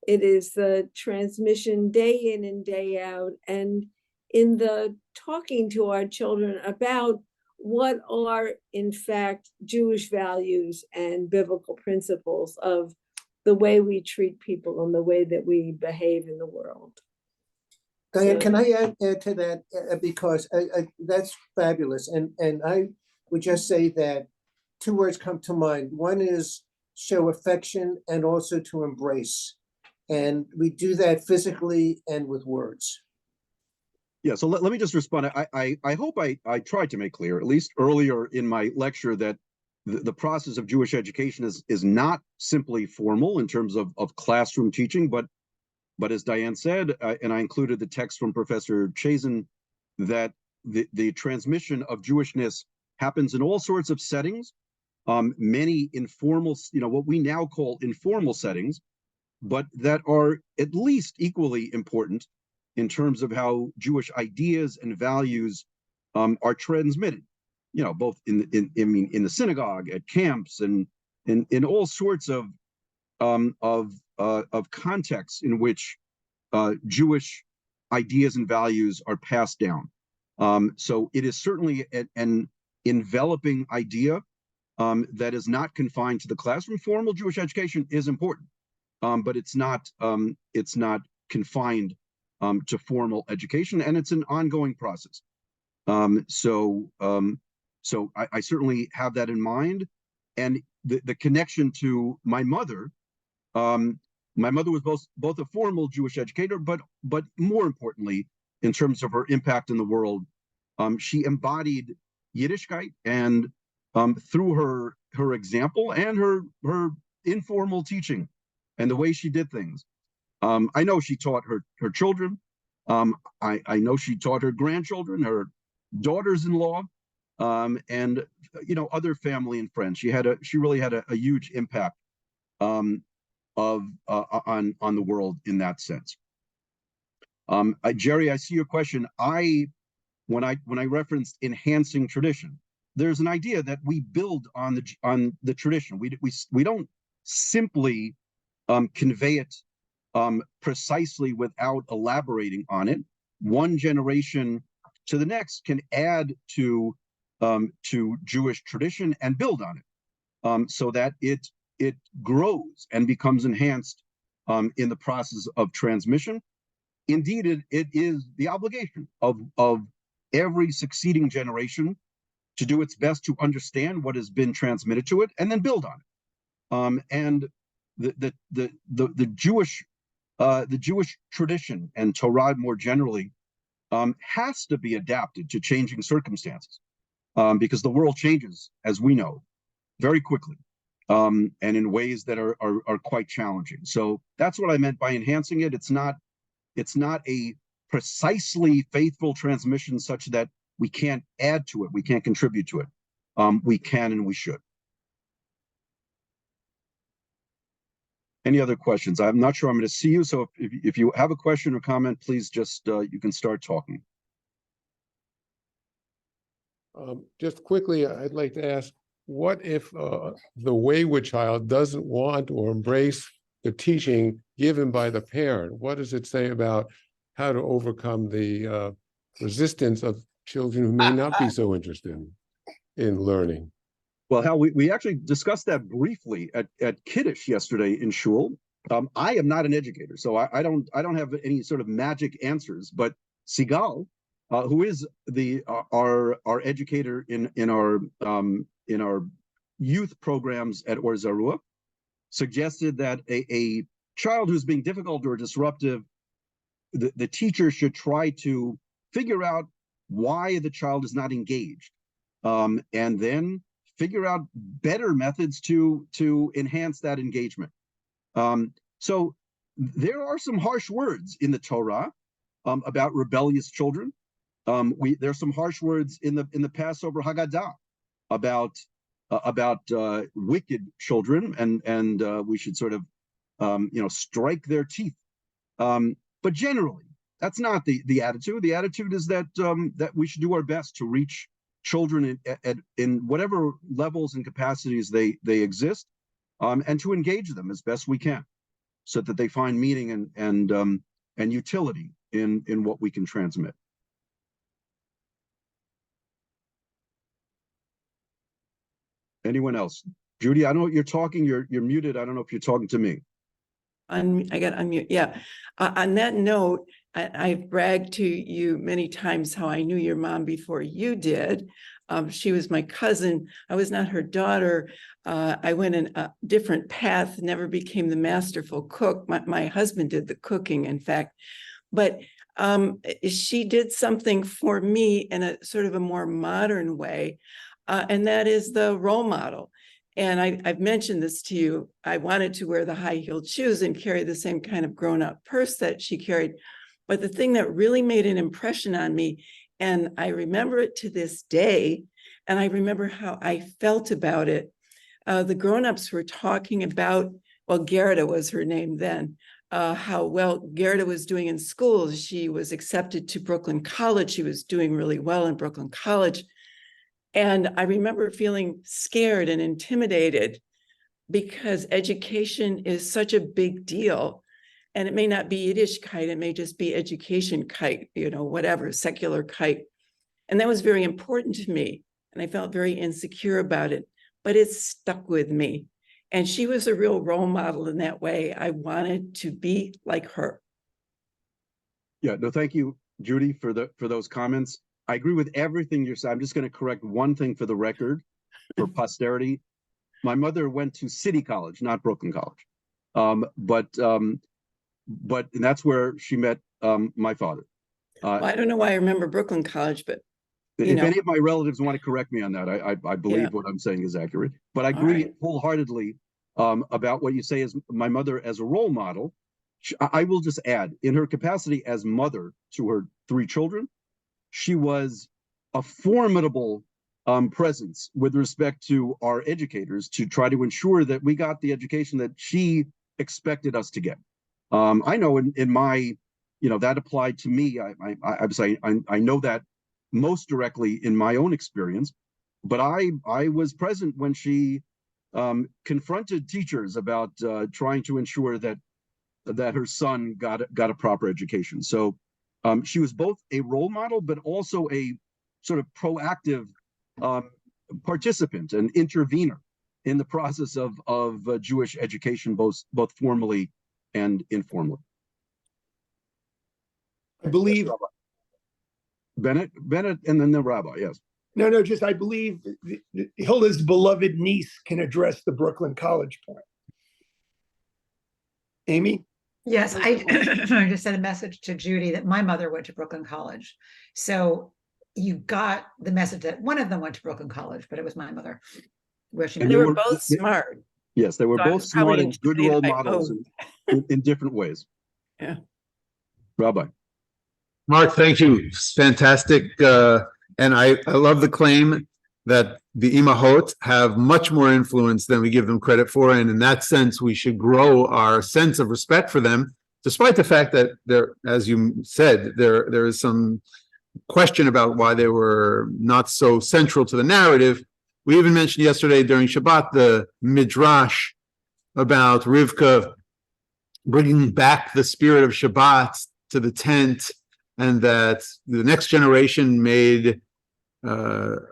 It is the transmission day in and day out, and in the talking to our children about what are in fact Jewish values and biblical principles of the way we treat people and the way that we behave in the world. Diane, So- can I add to that? Because that's fabulous. And I would just say that two words come to mind. One is show affection and also to embrace. And we do that physically and with words. Yeah, so let me just respond. I hope I tried to make clear, at least earlier in my lecture, that the process of Jewish education is not simply formal in terms of classroom teaching, but as Diane said, and I included the text from Professor Chazen, that the transmission of Jewishness happens in all sorts of settings, many informal, what we now call informal settings, but that are at least equally important in terms of how Jewish ideas and values are transmitted. Both in the synagogue, at camps, and in all sorts of contexts in which Jewish ideas and values are passed down. So it is certainly an enveloping idea that is not confined to the classroom. Formal Jewish education is important, but it's not confined to formal education, and it's an ongoing process. So I certainly have that in mind, and the connection to my mother. My mother was both a formal Jewish educator, but more importantly, in terms of her impact in the world, she embodied Yiddishkeit, and through her example and her informal teaching and the way she did things, I know she taught her children. I know she taught her grandchildren, her daughters-in-law, and other family and friends. She really had a huge impact on the world in that sense. Jerry, I see your question. When I referenced enhancing tradition, there's an idea that we build on the tradition. We don't simply convey it precisely without elaborating on it. One generation to the next can add to Jewish tradition and build on it, so that it grows and becomes enhanced in the process of transmission. Indeed, it is the obligation of every succeeding generation to do its best to understand what has been transmitted to it and then build on it. And the Jewish tradition and Torah more generally has to be adapted to changing circumstances, because the world changes, as we know, very quickly, and in ways that are quite challenging. So that's what I meant by enhancing it. It's not a precisely faithful transmission such that we can't add to it, we can't contribute to it. We can and we should. Any other questions? I'm not sure I'm going to see you, so if you have a question or comment, please just you can start talking. Just quickly, I'd like to ask, what if the wayward child doesn't want or embrace the teaching given by the parent? What does it say about how to overcome the resistance of children who may not be so interested in learning? Well, Hal, we actually discussed that briefly at Kiddush yesterday in shul. I am not an educator, so I don't have any sort of magic answers. But Sigal, who is our educator in our youth programs at Or Zarua, suggested that a child who's being difficult or disruptive, the teacher should try to figure out why the child is not engaged, and then figure out better methods to enhance that engagement. So there are some harsh words in the Torah about rebellious children. There's some harsh words in the Passover Haggadah about wicked children, and we should sort of strike their teeth. But generally, that's not the attitude. The attitude is that that we should do our best to reach children in whatever levels and capacities they exist, and to engage them as best we can, so that they find meaning and utility in what we can transmit. Anyone else? Judy, I know you're talking. You're muted. I don't know if you're talking to me. I got unmute. Yeah. On that note, I've bragged to you many times how I knew your mom before you did. She was my cousin. I was not her daughter. I went in a different path, never became the masterful cook. My husband did the cooking, in fact. But she did something for me in a sort of a more modern way, and that is the role model. And I've mentioned this to you. I wanted to wear the high-heeled shoes and carry the same kind of grown-up purse that she carried. But the thing that really made an impression on me, and I remember it to this day, and I remember how I felt about it. The grown-ups were talking about, well, Gerda was her name then, how well Gerda was doing in school. She was accepted to Brooklyn College. She was doing really well in Brooklyn College. And I remember feeling scared and intimidated because education is such a big deal. And it may not be Yiddishkeit, it may just be education kite, whatever, secular kite. And that was very important to me. And I felt very insecure about it, but it stuck with me. And she was a real role model in that way. I wanted to be like her. Yeah, no, thank you, Judy, for those comments. I agree with everything you're saying. I'm just going to correct one thing for the record, for posterity. My mother went to City College, not Brooklyn College, but and that's where she met my father. Well, I don't know why I remember Brooklyn College, but if any of my relatives want to correct me on that, I believe what I'm saying is accurate. But I agree wholeheartedly about what you say is my mother as a role model. I will just add, in her capacity as mother to her 3 children, she was a formidable presence with respect to our educators to try to ensure that we got the education that she expected us to get. I know in my, that applied to me. I know that most directly in my own experience, but I was present when she confronted teachers about trying to ensure that her son got a proper education. So she was both a role model, but also a sort of proactive participant and intervener in the process of Jewish education, both formally and informally. I believe Bennett, and then the rabbi. Yes. No, I believe Hilda's beloved niece can address the Brooklyn College point. Amy? Yes, I just sent a message to Judy that my mother went to Brooklyn College. So you got the message that one of them went to Brooklyn College, but it was my mother. Where she they were both smart. Yes, they were So both smart and good role models in different ways. Yeah. Rabbi. Mark, thank you. Fantastic. And I love the claim that the Imahot have much more influence than we give them credit for. And in that sense, we should grow our sense of respect for them, despite the fact that there, as you said, there is some question about why they were not so central to the narrative. We even mentioned yesterday during Shabbat the Midrash about Rivka bringing back the spirit of Shabbat to the tent, and that the next generation made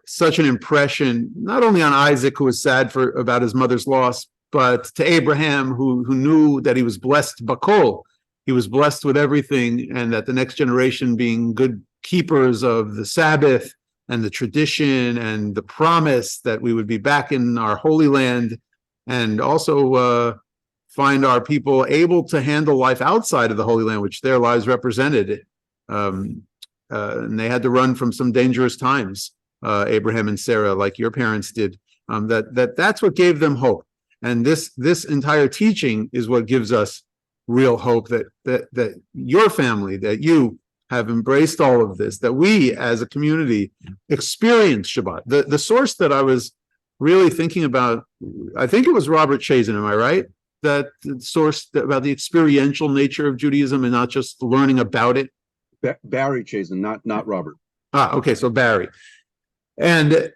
such an impression, not only on Isaac, who was sad about his mother's loss, but to Abraham, who knew that he was blessed bakol, he was blessed with everything, and that the next generation, being good keepers of the Sabbath and the tradition and the promise that we would be back in our Holy Land, and also find our people able to handle life outside of the Holy Land, which their lives represented. And they had to run from some dangerous times, Abraham and Sarah, like your parents did. That's what gave them hope. And this entire teaching is what gives us real hope that your family, that you have embraced all of this, that we as a community experience Shabbat. The source that I was really thinking about, I think it was Robert Chazen, am I right? That the source about the experiential nature of Judaism and not just learning about it. Barry Chazen, not Robert. Okay, so Barry. And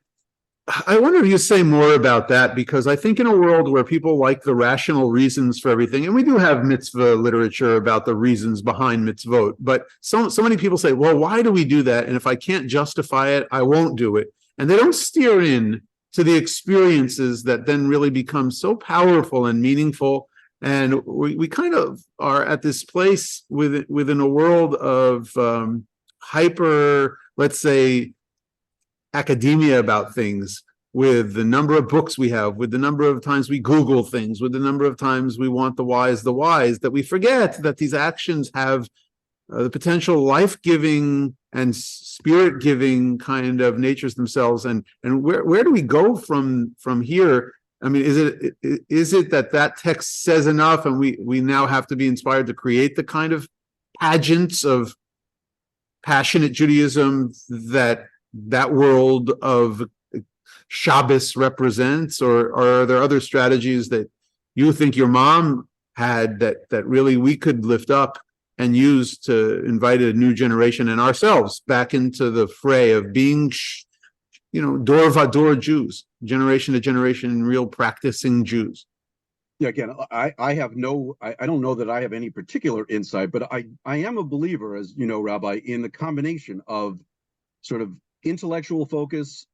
I wonder if you say more about that, because I think in a world where people like the rational reasons for everything, and we do have mitzvah literature about the reasons behind mitzvot, but so many people say, well, why do we do that? And if I can't justify it, I won't do it. And they don't steer in to the experiences that then really become so powerful and meaningful. And we kind of are at this place within a world of hyper, let's say, academia about things, with the number of books we have, with the number of times we Google things, with the number of times we want the wise, that we forget that these actions have the potential life-giving and spirit-giving kind of natures themselves. And where do we go from here? I mean, is it that text says enough, and we now have to be inspired to create the kind of pageants of passionate Judaism that world of Shabbos represents, or are there other strategies that you think your mom had that really we could lift up and use to invite a new generation and ourselves back into the fray of being, Dor Vador Jews, generation to generation, real practicing Jews? Yeah, again, I don't know that I have any particular insight, but I am a believer, as you know, Rabbi, in the combination of sort of intellectual focus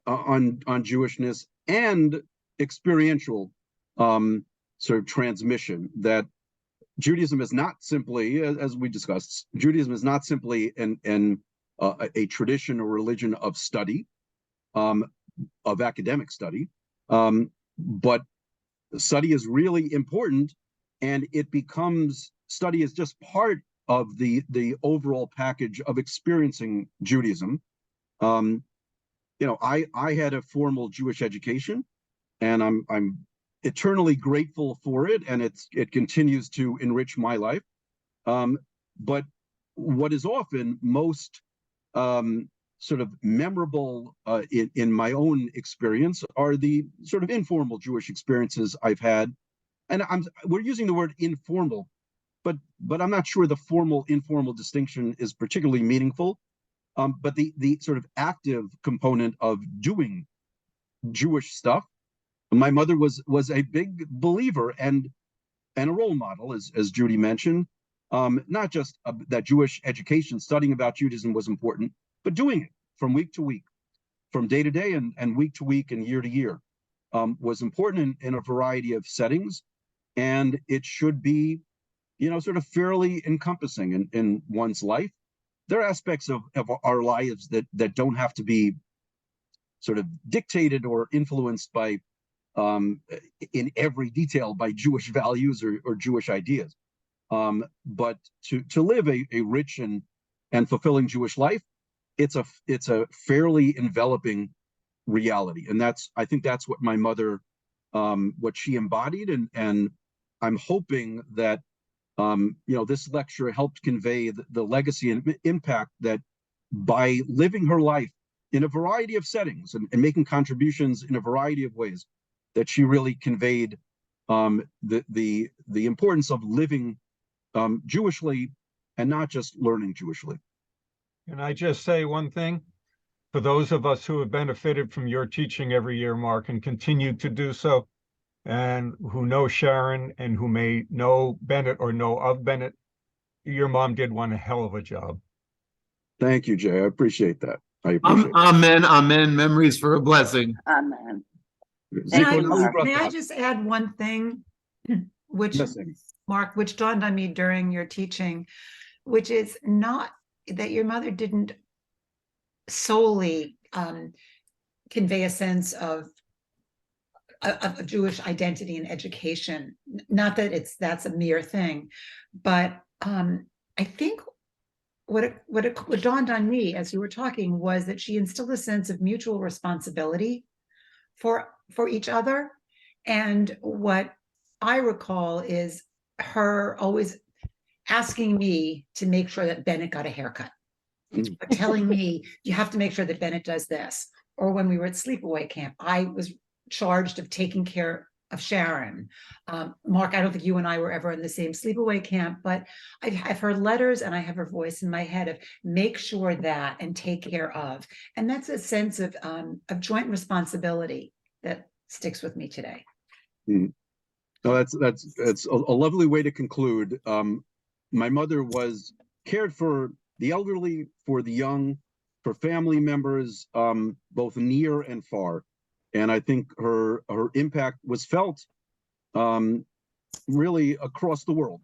on Jewishness and experiential sort of transmission. That Judaism is not simply, as we discussed, Judaism is not simply a tradition or religion of study, of academic study, but study is really important, and study is just part of the overall package of experiencing Judaism. I had a formal Jewish education, and I'm eternally grateful for it, and it continues to enrich my life. But what is often most sort of memorable in my own experience are the sort of informal Jewish experiences I've had, and we're using the word informal, but I'm not sure the formal-informal distinction is particularly meaningful. But the sort of active component of doing Jewish stuff, my mother was a big believer and a role model, as Judy mentioned. Not just that Jewish education, studying about Judaism was important, but doing it from week to week, from day to day, and week to week and year to year was important in a variety of settings, and it should be, sort of fairly encompassing in one's life. There are aspects of our lives that don't have to be sort of dictated or influenced by, in every detail, by Jewish values or Jewish ideas. But to live a rich and fulfilling Jewish life, it's a fairly enveloping reality, and I think that's what my mother, what she embodied, and I'm hoping that this lecture helped convey the legacy and impact that by living her life in a variety of settings and making contributions in a variety of ways, that she really conveyed the importance of living Jewishly and not just learning Jewishly. Can I just say one thing? For those of us who have benefited from your teaching every year, Mark, and continue to do so, and who know Sharon and who may know Bennett or know of Bennett, your mom did one hell of a job. Thank you, Jay. I appreciate that. I appreciate it. Amen. Memories for a blessing. Amen. May I just add one thing, which, Yes, Mark, which dawned on me during your teaching, which is not that your mother didn't solely convey a sense of of Jewish identity and education. Not that that's a mere thing, but I think what dawned on me as you were talking was that she instilled a sense of mutual responsibility for each other. And what I recall is her always asking me to make sure that Bennett got a haircut, or telling me, you have to make sure that Bennett does this. Or when we were at sleepaway camp, I was charged of taking care of Sharon. Mark, I don't think you and I were ever in the same sleepaway camp, but I've heard letters and I have her voice in my head of make sure that and take care of. And that's a sense of joint responsibility that sticks with me today. No, that's a lovely way to conclude. My mother was cared for the elderly, for the young, for family members, both near and far. And I think her impact was felt really across the world.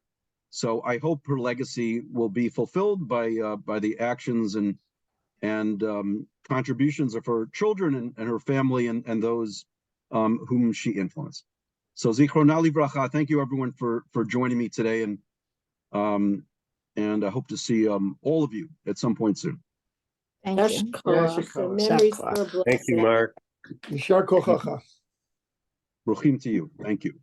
So I hope her legacy will be fulfilled by the actions and contributions of her children and her family and those whom she influenced. So Zichrona Livracha, thank you everyone for joining me today, and I hope to see all of you at some point soon. Thank Yes, you. yes, The yes. memories for a Thank you, blessing. Mark. Yishar kochacha. Bruchim to you. Thank you.